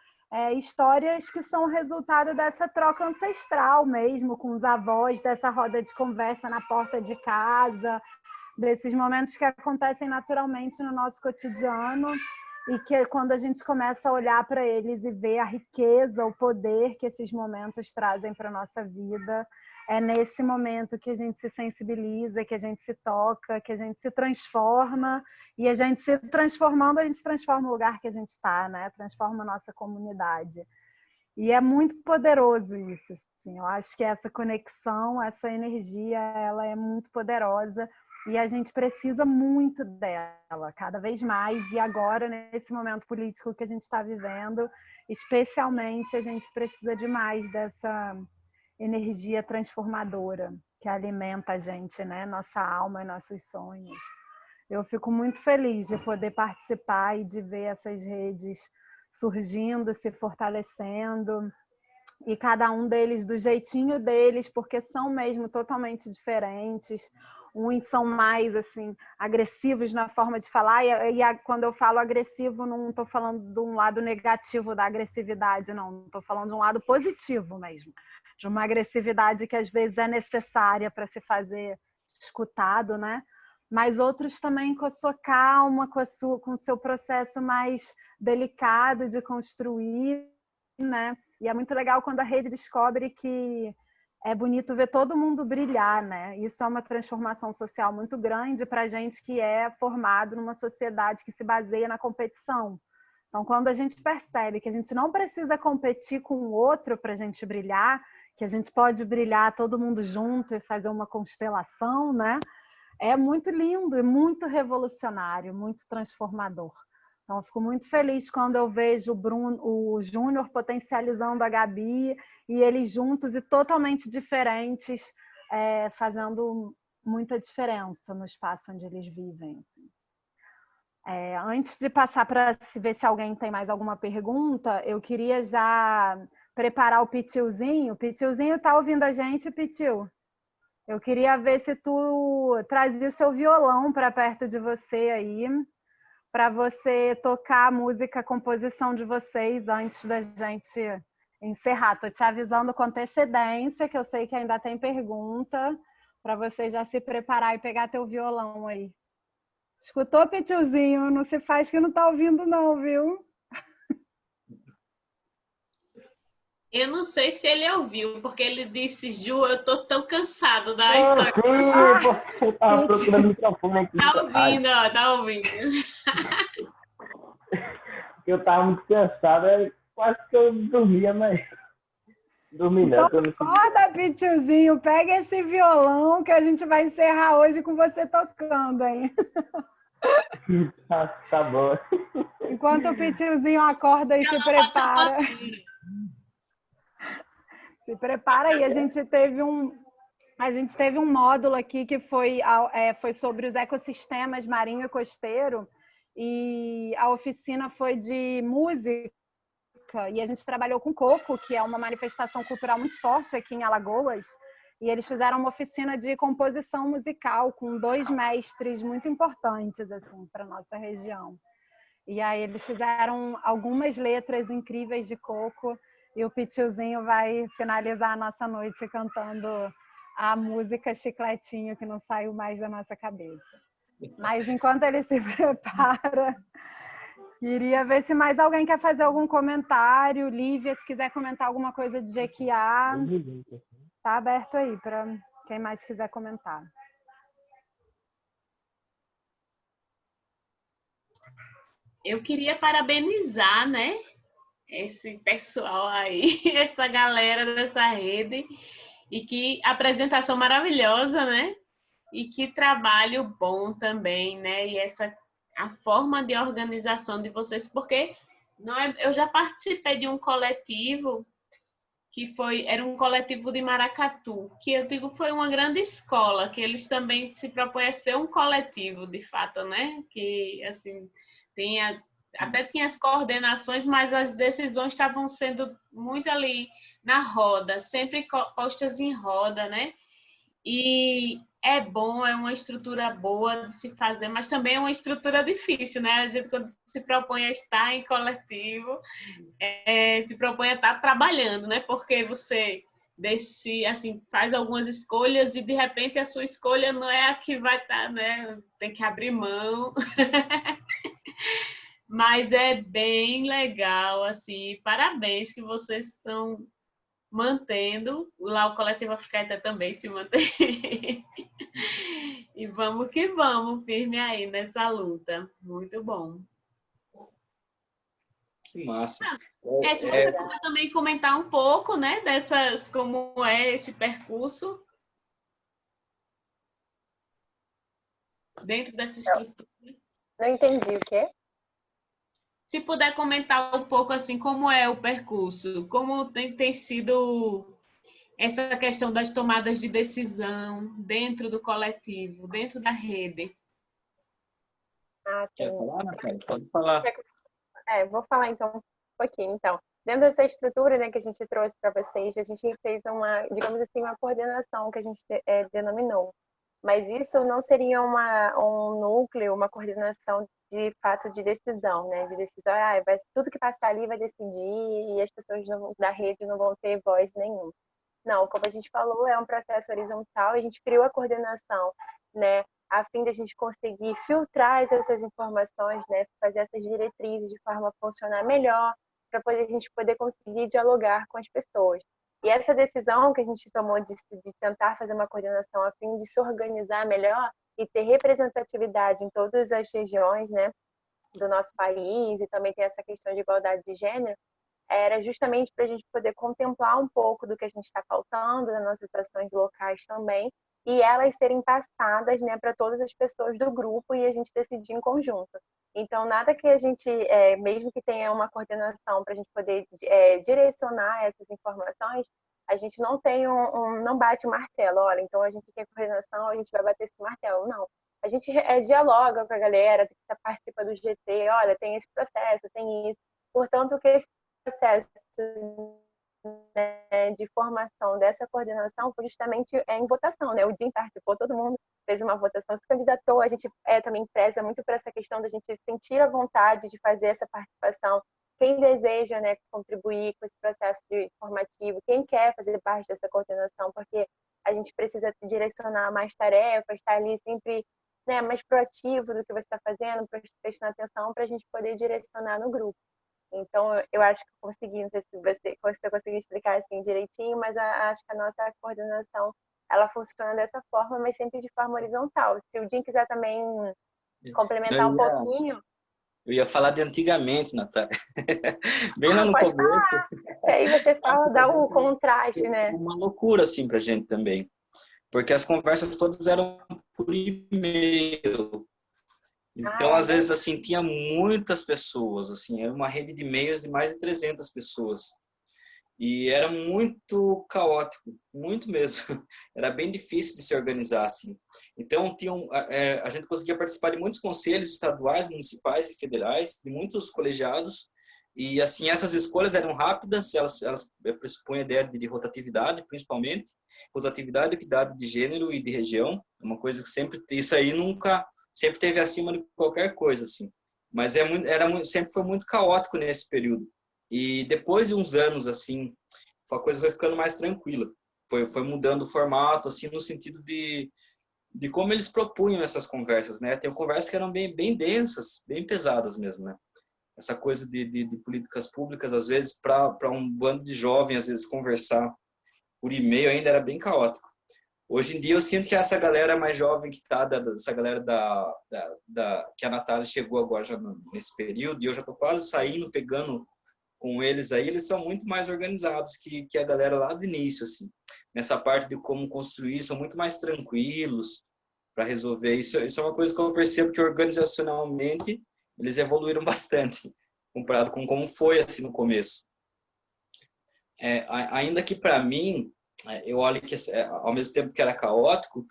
Histórias que são resultado dessa troca ancestral mesmo, com os avós, dessa roda de conversa na porta de casa, desses momentos que acontecem naturalmente no nosso cotidiano e que quando a gente começa a olhar para eles e ver a riqueza, o poder que esses momentos trazem para a nossa vida, é nesse momento que a gente se sensibiliza, que a gente se toca, que a gente se transforma, e a gente se transformando, a gente se transforma no lugar que a gente está, né? Transforma a nossa comunidade. E é muito poderoso isso, assim. Eu acho que essa conexão, essa energia, ela é muito poderosa e a gente precisa muito dela, cada vez mais. E agora, nesse momento político que a gente está vivendo, especialmente, a gente precisa demais dessa energia transformadora que alimenta a gente, né? Nossa alma e nossos sonhos. Eu fico muito feliz de poder participar e de ver essas redes surgindo, se fortalecendo, e cada um deles do jeitinho deles, porque são mesmo totalmente diferentes. Uns são mais assim agressivos na forma de falar, e quando eu falo agressivo, não estou falando de um lado negativo da agressividade, não. Estou falando de um lado positivo mesmo, de uma agressividade que às vezes é necessária para se fazer escutado, né? Mas outros também com a sua calma, com o seu processo mais delicado de construir, né? E é muito legal quando a rede descobre que é bonito ver todo mundo brilhar, né? Isso é uma transformação social muito grande para a gente que é formado numa sociedade que se baseia na competição. Então, quando a gente percebe que a gente não precisa competir com o outro para a gente brilhar, que a gente pode brilhar todo mundo junto e fazer uma constelação, né? É muito lindo e muito revolucionário, muito transformador. Então, eu fico muito feliz quando eu vejo o Júnior potencializando a Gabi e eles juntos e totalmente diferentes, fazendo muita diferença no espaço onde eles vivem. Assim. Antes de passar para ver se alguém tem mais alguma pergunta, eu queria já preparar o Pitilzinho. Pitilzinho, tá ouvindo a gente, Pitil? Eu queria ver se tu trazia o seu violão para perto de você aí, para você tocar a música, a composição de vocês antes da gente encerrar. Tô te avisando com antecedência, que eu sei que ainda tem pergunta, para você já se preparar e pegar teu violão aí. Escutou, Pitilzinho? Não se faz que não tá ouvindo não, viu? Eu não sei se ele ouviu, porque ele disse, Ju, eu tô tão cansado da história. Sim, eu tava procurando o microfone aqui. Tá ouvindo, ó, tá ouvindo. Eu tava muito cansado, quase que eu dormia, mas dormi não. Então, acorda, Pitilzinho, pega esse violão que a gente vai encerrar hoje com você tocando, hein? Tá bom. Enquanto o Pitilzinho acorda e se prepara. Se prepara aí, a gente teve um módulo aqui que foi sobre os ecossistemas marinho e costeiro, e a oficina foi de música, e a gente trabalhou com coco, que é uma manifestação cultural muito forte aqui em Alagoas, e eles fizeram uma oficina de composição musical com 2 mestres muito importantes assim, para a nossa região. E aí eles fizeram algumas letras incríveis de coco, e o Pitilzinho vai finalizar a nossa noite cantando a música Chicletinho, que não saiu mais da nossa cabeça. Mas enquanto ele se prepara, queria ver se mais alguém quer fazer algum comentário. Lívia, se quiser comentar alguma coisa de Jequiá, tá aberto aí para quem mais quiser comentar. Eu queria parabenizar, né? Esse pessoal aí, essa galera dessa rede, e que apresentação maravilhosa, né? E que trabalho bom também, né? E a forma de organização de vocês, porque eu já participei de um coletivo que era um coletivo de Maracatu, que eu digo foi uma grande escola, que eles também se propõem a ser um coletivo, de fato, né? Que assim até tinha as coordenações, mas as decisões estavam sendo muito ali na roda, sempre postas em roda, né? E é bom, é uma estrutura boa de se fazer, mas também é uma estrutura difícil, né? A gente, quando se propõe a estar em coletivo, se propõe a estar trabalhando, né? Porque você faz algumas escolhas e, de repente, a sua escolha não é a que vai estar, né? Tem que abrir mão. Mas é bem legal, assim, parabéns que vocês estão mantendo, lá o Coletivo Africaeta também se mantém. E vamos que vamos, firme aí nessa luta. Muito bom. Que massa. Se você puder também comentar um pouco, né, como é esse percurso dentro dessa estrutura. Não entendi o quê? Se puder comentar um pouco assim como é o percurso, como tem sido essa questão das tomadas de decisão dentro do coletivo, dentro da rede. Quer falar, Natália? Pode falar. Vou falar então um pouquinho. Então, dentro dessa estrutura, né, que a gente trouxe para vocês, a gente fez digamos assim, uma coordenação que a gente denominou. Mas isso não seria um núcleo, uma coordenação de fato de decisão, né? De decisão, tudo que passar ali vai decidir e as pessoas da rede não vão ter voz nenhuma. Não, como a gente falou, é um processo horizontal, a gente criou a coordenação, né? A fim de a gente conseguir filtrar essas informações, né? Fazer essas diretrizes de forma a funcionar melhor, para a gente poder conseguir dialogar com as pessoas. E essa decisão que a gente tomou de tentar fazer uma coordenação a fim de se organizar melhor e ter representatividade em todas as regiões, né? do nosso país, e também tem essa questão de igualdade de gênero, era justamente para a gente poder contemplar um pouco do que a gente está faltando nas nossas ações locais também, e elas serem passadas, né, para todas as pessoas do grupo e a gente decidir em conjunto. Então, nada que a gente, mesmo que tenha uma coordenação para a gente poder direcionar essas informações, a gente não tem não bate martelo, olha, então a gente quer coordenação, a gente vai bater esse martelo. Não. A gente dialoga com a galera que participa do GT, olha, tem esse processo, tem isso. Portanto, que esse processo, né, de formação dessa coordenação foi justamente em votação, né? O DIN participou, todo mundo fez uma votação, se candidatou, a gente também preza muito por essa questão da gente sentir a vontade de fazer essa participação, quem deseja, né, contribuir com esse processo formativo, quem quer fazer parte dessa coordenação, porque a gente precisa direcionar mais tarefas, estar ali sempre, né, mais proativo do que você está fazendo, prestando atenção para a gente poder direcionar no grupo. Então, eu acho que eu consegui, não sei se você conseguiu explicar assim direitinho, mas acho que a nossa coordenação, ela funciona dessa forma, mas sempre de forma horizontal. Se o Jim quiser também complementar um pouquinho... Eu ia falar de antigamente, Natália. Bem lá no pode começo. falar. E aí você fala, dá o contraste, né? Uma loucura, assim, pra gente também. Porque as conversas todas eram por e-mail. Então, às vezes, assim, tinha muitas pessoas, assim, era uma rede de e-mails de mais de 300 pessoas. E era muito caótico, muito mesmo. Era bem difícil de se organizar, assim. Então, a gente conseguia participar de muitos conselhos estaduais, municipais e federais, de muitos colegiados. E, assim, essas escolhas eram rápidas, elas pressupunham a ideia de rotatividade, principalmente. Rotatividade, equidade de gênero e de região. Uma coisa que isso aí sempre teve acima de qualquer coisa, assim. Mas sempre foi muito caótico nesse período. E depois de uns anos, assim, a coisa foi ficando mais tranquila. Foi mudando o formato, assim, no sentido de como eles propunham essas conversas, né? Tem conversas que eram bem densas, bem pesadas mesmo, né? Essa coisa de políticas públicas, às vezes, para um bando de jovens, às vezes, conversar por e-mail ainda era bem caótico. Hoje em dia eu sinto que essa galera mais jovem que tá, essa galera que a Natália chegou agora já nesse período, e eu já tô quase saindo, pegando com eles aí, eles são muito mais organizados que a galera lá do início, assim. Nessa parte de como construir, são muito mais tranquilos para resolver. Isso é uma coisa que eu percebo que organizacionalmente eles evoluíram bastante, comparado com como foi assim no começo. Ainda que para mim, eu olho que ao mesmo tempo que era caótico,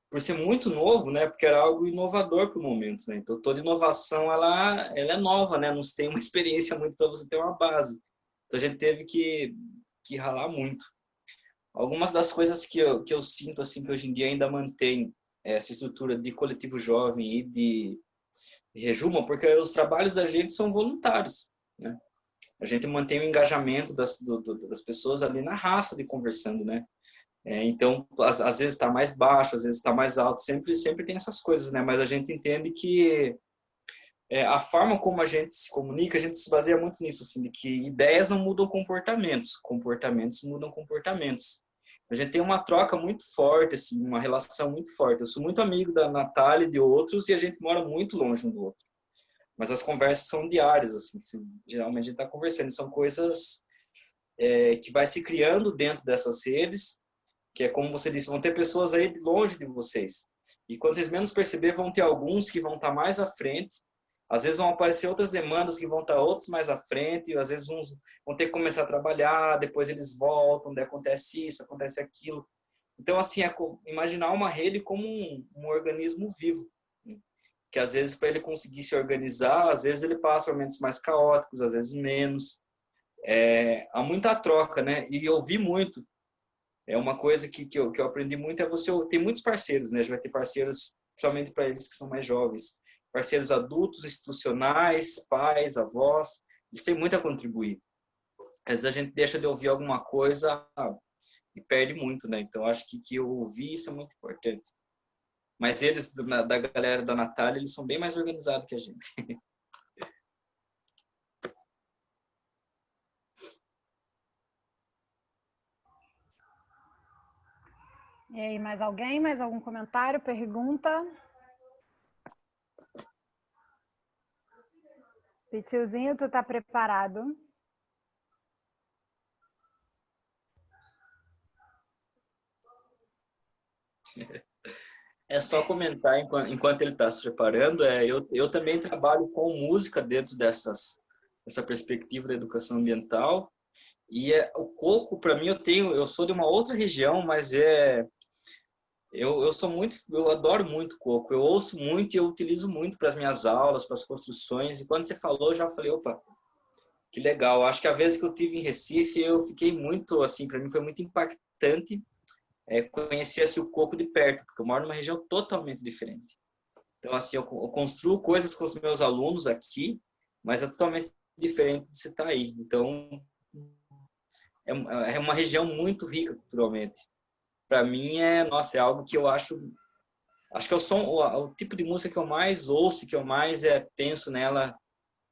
por ser muito novo, né? Porque era algo inovador para o momento, né? Então toda inovação ela é nova, né? Não se tem uma experiência muito para você ter uma base. Então a gente teve que ralar muito. Algumas das coisas que eu sinto assim que hoje em dia ainda mantém essa estrutura de coletivo jovem e de Rejuma, porque os trabalhos da gente são voluntários, né? A gente mantém o engajamento das pessoas ali na raça de conversando, né? Então, às vezes está mais baixo, às vezes está mais alto, sempre tem essas coisas, né? Mas a gente entende que a forma como a gente se comunica, a gente se baseia muito nisso, assim, de que ideias não mudam comportamentos, comportamentos mudam comportamentos. A gente tem uma troca muito forte, assim, uma relação muito forte. Eu sou muito amigo da Natália e de outros e a gente mora muito longe um do outro. Mas as conversas são diárias, assim, geralmente a gente está conversando, são coisas que vai se criando dentro dessas redes, que é como você disse, vão ter pessoas aí longe de vocês. E quando vocês menos perceber, vão ter alguns que vão estar mais à frente. Às vezes vão aparecer outras demandas que vão estar outros mais à frente. E às vezes uns vão ter que começar a trabalhar, depois eles voltam, daí acontece isso, acontece aquilo. Então, assim, imaginar uma rede como um organismo vivo. Que às vezes, para ele conseguir se organizar, às vezes ele passa momentos mais caóticos, às vezes menos. Há muita troca, né? E eu vi muito. Uma coisa que eu aprendi muito você ter muitos parceiros, né? A gente vai ter parceiros, somente para eles que são mais jovens. Parceiros adultos, institucionais, pais, avós. Eles têm muito a contribuir. Às vezes a gente deixa de ouvir alguma coisa e perde muito, né? Então acho que eu ouvir isso é muito importante. Mas eles, da galera da Natália, eles são bem mais organizados que a gente. E aí, mais alguém? Mais algum comentário, pergunta? Pitiozinho, tu tá preparado? É só comentar enquanto ele está se preparando. Eu também trabalho com música dentro dessa perspectiva da educação ambiental. E o coco, para mim, eu sou de uma outra região, mas eu adoro muito coco. Eu ouço muito e eu utilizo muito para as minhas aulas, para as construções. E quando você falou, eu já falei, opa, que legal. Acho que a vez que eu tive em Recife, eu fiquei muito, assim, para mim foi muito impactante conhecer assim, o coco de perto, porque eu moro numa região totalmente diferente. Então, assim, eu construo coisas com os meus alunos aqui, mas é totalmente diferente de você estar aí. Então, é uma região muito rica culturalmente. Para mim, nossa, é algo que eu acho que é o tipo de música que eu mais ouço, que eu mais penso nela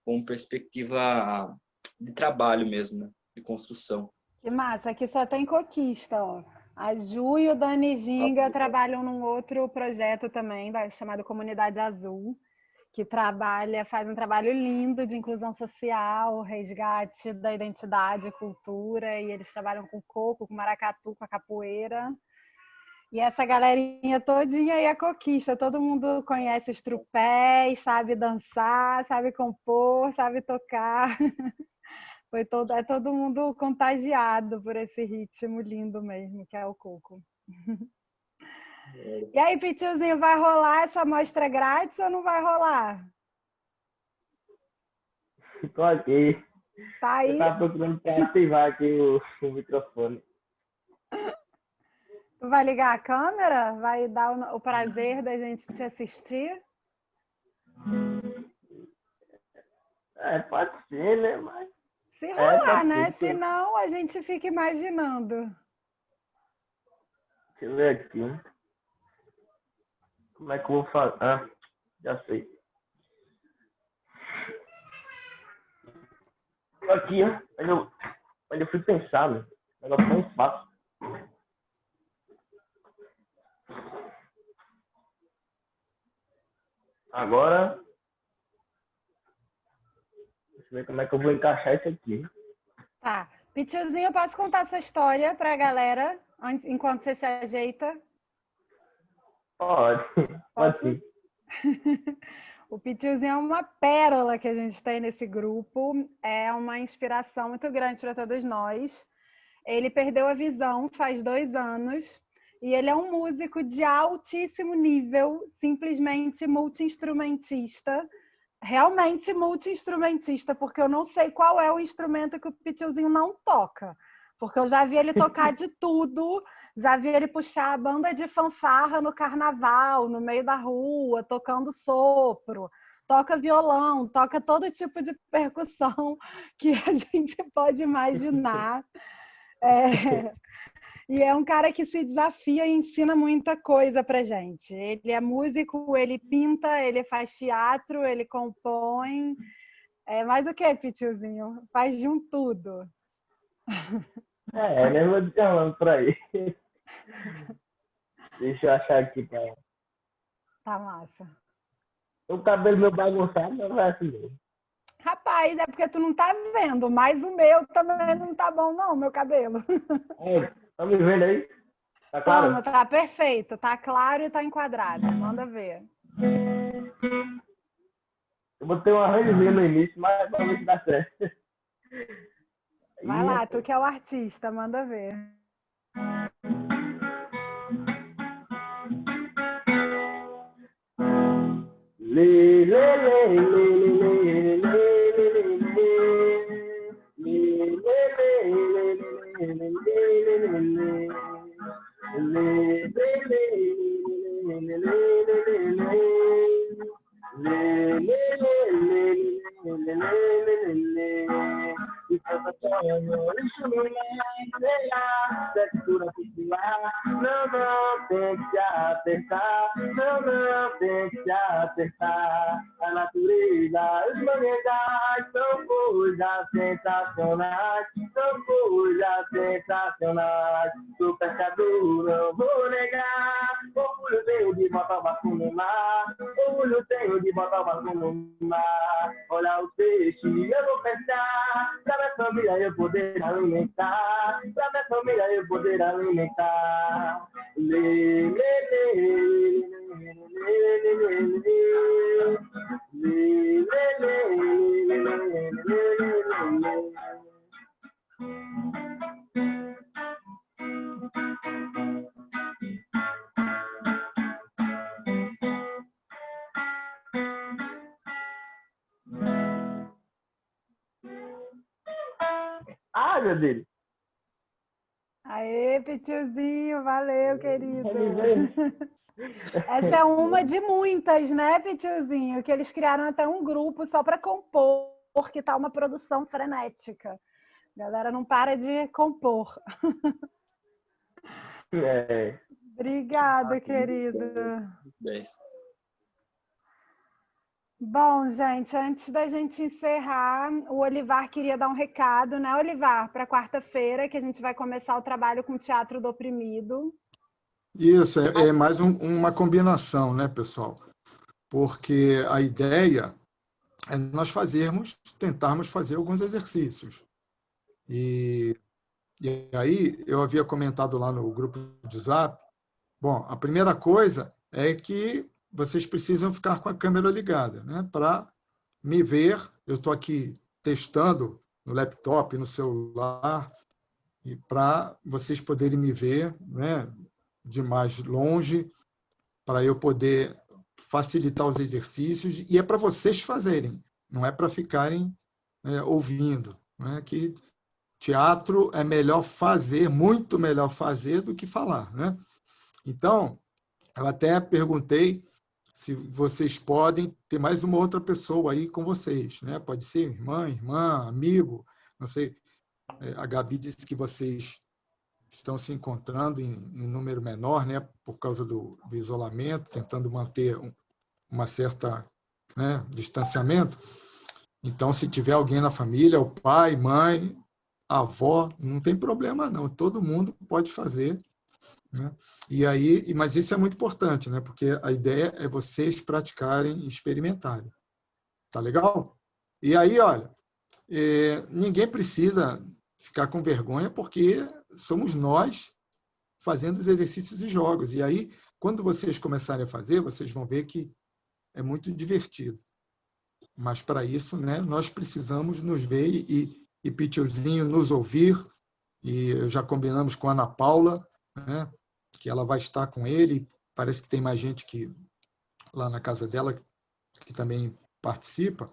com perspectiva de trabalho mesmo, né? De construção. Que massa, aqui só tem coquista, ó. A Ju e o Dani Ginga trabalham num outro projeto também, chamado Comunidade Azul, que faz um trabalho lindo de inclusão social, resgate da identidade, cultura, e eles trabalham com coco, com maracatu, com a capoeira. E essa galerinha todinha aí é coquista, todo mundo conhece os trupés, sabe dançar, sabe compor, sabe tocar. É todo mundo contagiado por esse ritmo lindo mesmo, que é o coco. E aí, Pitiozinho, vai rolar essa mostra grátis ou não vai rolar? Tô aqui. Tá aí? Eu tava procurando para ativar aqui o microfone. Tu vai ligar a câmera? Vai dar o prazer da gente te assistir? Pode ser, né? Mas... Se rolar, né? Ser. Senão a gente fica imaginando. Deixa eu ver aqui. Como é que eu vou fazer? Ah, já sei. Aqui, ó. Mas eu fui pensar, né? O negócio não é fácil. Agora, deixa eu ver como é que eu vou encaixar isso aqui. Tá. Pitiozinho, eu posso contar a sua história pra galera enquanto você se ajeita? Pode sim. O Pitiozinho é uma pérola que a gente tem nesse grupo. É uma inspiração muito grande para todos nós. Ele perdeu a visão faz 2 anos. E ele é um músico de altíssimo nível, simplesmente multi-instrumentista. Realmente multi-instrumentista, porque eu não sei qual é o instrumento que o Pitiozinho não toca. Porque eu já vi ele tocar de tudo, já vi ele puxar a banda de fanfarra no carnaval, no meio da rua, tocando sopro, toca violão, toca todo tipo de percussão que a gente pode imaginar. E é um cara que se desafia e ensina muita coisa pra gente. Ele é músico, ele pinta, ele faz teatro, ele compõe. Mais o que, Pitiozinho? Faz de um tudo. Nem vou falando por aí. Deixa eu achar aqui pra ela. Tá massa. O cabelo meu bagunçado não vai assim mesmo. Rapaz, é porque tu não tá vendo, mas o meu também não tá bom não, meu cabelo. Tá me vendo aí? Tá claro? Toma, tá perfeito, tá claro e tá enquadrado. Manda ver. Eu botei uma rangezinha no início, mas provavelmente dá certo. Vai lá, tu que é o artista, manda ver. Textura popular, não tem que apertar, não tem que apertar. A natureza, os manguezais são coisas sensacionais, do pescador não vou negar, orgulho veio de botar o barco no mar, mergulho tenho de botar o barco no mar. Olha o peixe, eu vou pescar, pra minha família eu poder alimentar, pra minha família eu poder alimentar. Lê, lê, lê, lê, lê, lê, lê, lê. Ai, meu Deus. Aê, Pitiozinho, valeu, querido. Essa é uma de muitas, né, Pitiozinho? Que eles criaram até um grupo só para compor, porque tá uma produção frenética. A galera não para de compor. É. Obrigada, querido. 10. Bom, gente, antes da gente encerrar, o Olivar queria dar um recado, né, Olivar? Para quarta-feira, que a gente vai começar o trabalho com o Teatro do Oprimido. Isso, é mais uma combinação, né, pessoal? Porque a ideia é nós tentarmos fazer alguns exercícios. E aí, eu havia comentado lá no grupo de Zap, bom, a primeira coisa é que vocês precisam ficar com a câmera ligada, né, para me ver. Eu estou aqui testando no laptop, no celular, e para vocês poderem me ver, né, de mais longe, para eu poder facilitar os exercícios, e é para vocês fazerem, não é para ficarem ouvindo, né? Que teatro é melhor fazer, muito melhor fazer do que falar, né? Então, eu até perguntei se vocês podem ter mais uma outra pessoa aí com vocês, né? Pode ser irmã, amigo, não sei. A Gabi disse que vocês estão se encontrando em número menor, né, por causa do isolamento, tentando manter uma certa, né, distanciamento. Então, se tiver alguém na família, o pai, mãe, avó, não tem problema não, todo mundo pode fazer, né? E aí, mas isso é muito importante, né, porque a ideia é vocês praticarem e experimentarem. Tá legal? E aí, olha, ninguém precisa ficar com vergonha, porque somos nós fazendo os exercícios e jogos. E aí, quando vocês começarem a fazer, vocês vão ver que é muito divertido. Mas, para isso, né, nós precisamos nos ver e Pitiozinho nos ouvir. E já combinamos com a Ana Paula, né, que ela vai estar com ele. Parece que tem mais gente lá na casa dela que também participa.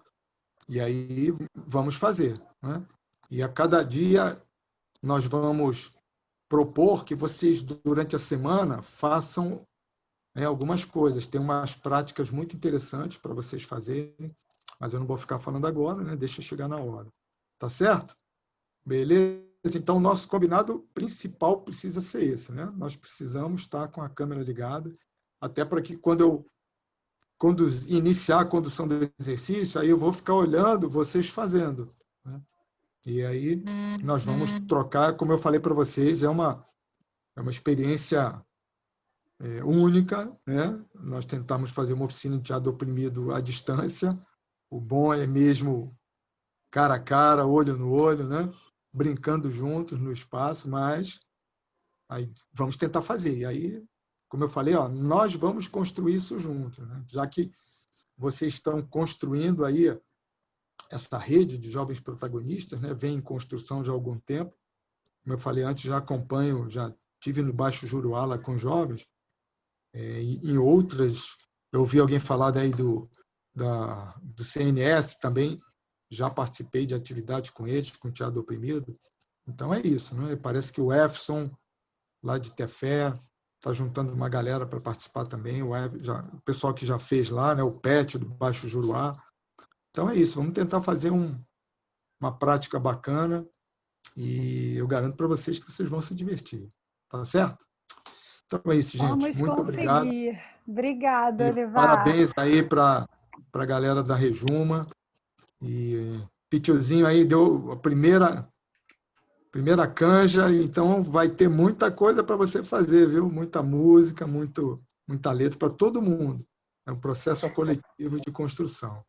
E aí vamos fazer, né? E a cada dia nós vamos propor que vocês, durante a semana, façam algumas coisas. Tem umas práticas muito interessantes para vocês fazerem, mas eu não vou ficar falando agora, né? Deixa chegar na hora. Tá certo? Beleza? Então, o nosso combinado principal precisa ser esse, né? Nós precisamos estar com a câmera ligada, até para que quando iniciar a condução do exercício, aí eu vou ficar olhando vocês fazendo, né? E aí nós vamos trocar, como eu falei para vocês, é uma experiência única, né? Nós tentamos fazer uma oficina de teatro oprimido à distância. O bom é mesmo cara a cara, olho no olho, né? Brincando juntos no espaço, mas aí vamos tentar fazer. E aí, como eu falei, nós vamos construir isso juntos, né? Já que vocês estão construindo aí essa rede de jovens protagonistas, né? Vem em construção já há algum tempo. Como eu falei antes, já acompanho, já estive no Baixo Juruá lá com jovens. Em outras, eu ouvi alguém falar daí do CNS também, já participei de atividades com eles, com o Teatro Oprimido. Então é isso, né? Parece que o Efson, lá de Tefé, está juntando uma galera para participar também, o pessoal que já fez lá, né? O Pet do Baixo Juruá. Então é isso, vamos tentar fazer uma prática bacana e eu garanto para vocês que vocês vão se divertir. Tá certo? Então é isso, gente. Vamos muito obrigado. Obrigada, Olivar. Parabéns aí para a galera da Rejuma. E Pitiozinho aí deu a primeira canja, então vai ter muita coisa para você fazer, viu? Muita música, muita letra para todo mundo. É um processo coletivo de construção.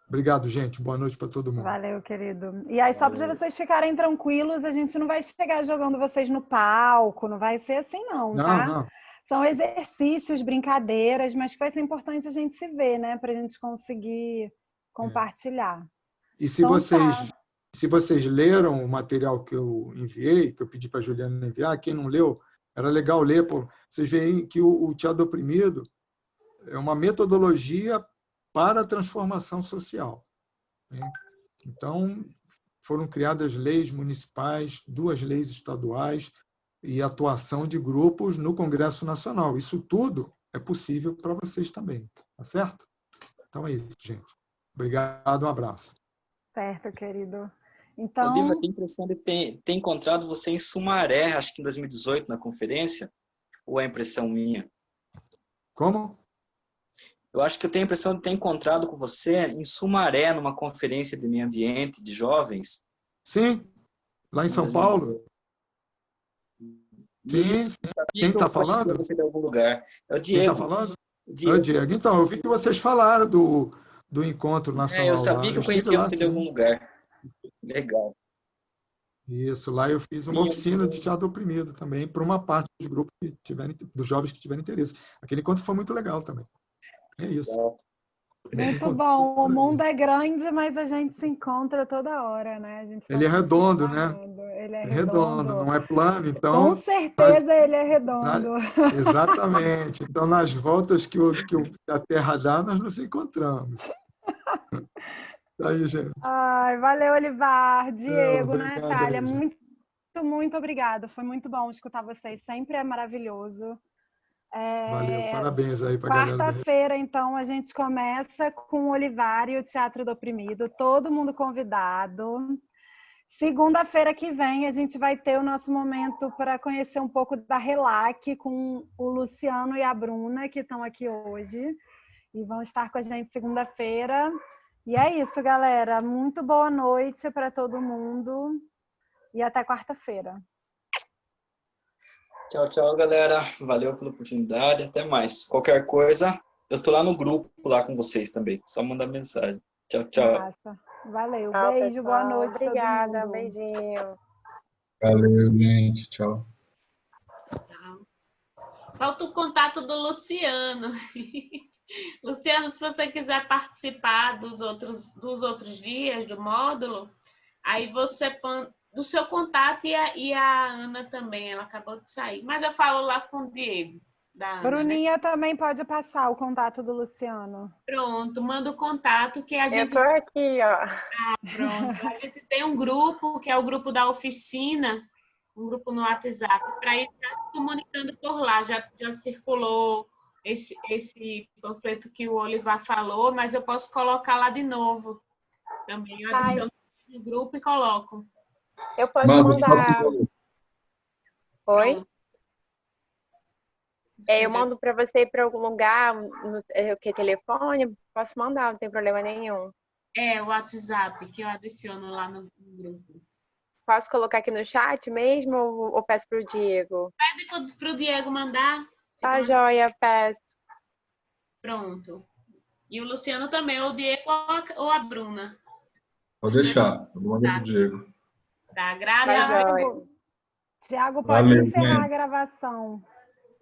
Obrigado, gente. Boa noite para todo mundo. Valeu, querido. E aí, só para vocês ficarem tranquilos, a gente não vai chegar jogando vocês no palco, não vai ser assim não, tá? Não. São exercícios, brincadeiras, mas que vai ser importante a gente se ver, né? Para a gente conseguir compartilhar. E se vocês leram o material que eu enviei, que eu pedi para a Juliana enviar, quem não leu, era legal ler, pô. Vocês veem que o teatro oprimido é uma metodologia para a transformação social, né? Então, foram criadas leis municipais, 2 leis estaduais e atuação de grupos no Congresso Nacional. Isso tudo é possível para vocês também, tá certo? Então é isso, gente. Obrigado, um abraço. Certo, querido. Então... Olivia, tenho a impressão de ter encontrado você em Sumaré, acho que em 2018, na conferência, ou é impressão minha? Como? Eu acho que eu tenho a impressão de ter encontrado com você em Sumaré, numa conferência de meio ambiente, de jovens. Sim, lá em São Paulo. Sim. Quem está falando? Você de algum lugar. É o Quem Diego. está falando? É o Diego. Então, eu vi que vocês falaram do encontro nacional. Eu sabia que eu conhecia você de algum lugar. Legal. Isso, lá eu fiz uma oficina de teatro oprimido também, para uma parte dos grupos dos jovens que tiverem interesse. Aquele encontro foi muito legal também. É isso. Muito bom. O mundo é grande, mas a gente se encontra toda hora, né? A gente ele é redondo, né? Ele é redondo, não é plano, então... Com certeza ele é redondo. Exatamente. Então, nas voltas que a Terra dá, nós nos encontramos. Aí, gente. Ai, valeu, Olivar, Diego, Natália. Muito obrigada. Foi muito bom escutar vocês. Sempre é maravilhoso. Valeu, parabéns aí para a galera. Quarta-feira, então, a gente começa com o Olivar e o Teatro do Oprimido. Todo mundo convidado. Segunda-feira que vem, a gente vai ter o nosso momento para conhecer um pouco da Relac com o Luciano e a Bruna, que estão aqui hoje. E vão estar com a gente segunda-feira. E é isso, galera. Muito boa noite para todo mundo. E até quarta-feira. Tchau, tchau, galera. Valeu pela oportunidade. Até mais. Qualquer coisa, eu tô lá no grupo, lá com vocês também. Só mandar mensagem. Tchau, tchau. Nossa. Valeu. Tchau, beijo, pessoal. boa noite. Obrigada, todo mundo. beijinho. Valeu, gente. Tchau. Falta o contato do Luciano. Luciano, se você quiser participar dos outros dias do módulo, aí você põe do seu contato e a Ana também, ela acabou de sair. Mas eu falo lá com o Diego. Da Ana, Bruninha, né? também pode passar o contato do Luciano. Pronto, manda o contato que a gente... Eu tô aqui, ó. Pronto. A gente tem um grupo, que é o grupo da oficina, um grupo no WhatsApp, para ir se comunicando por lá. Já circulou esse panfleto que o Olivar falou, mas eu posso colocar lá de novo também. Eu adiciono no grupo e coloco. Eu posso mandar. Oi? Eu mando para você ir para algum lugar, o que telefone? Posso mandar, não tem problema nenhum. É, o WhatsApp, que eu adiciono lá no grupo. Posso colocar aqui no chat mesmo ou peço para o Diego? Pede para o Diego mandar. Tá, joia, peço. Pronto. E o Luciano também, ou o Diego ou a Bruna. Pode deixar, eu vou mandar pro Diego. Tá, grava. Tiago, pode encerrar a gravação.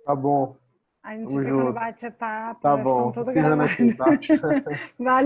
Tá bom. A gente fica no bate-papo. Tá bom, encerrando aqui, tá? Valeu.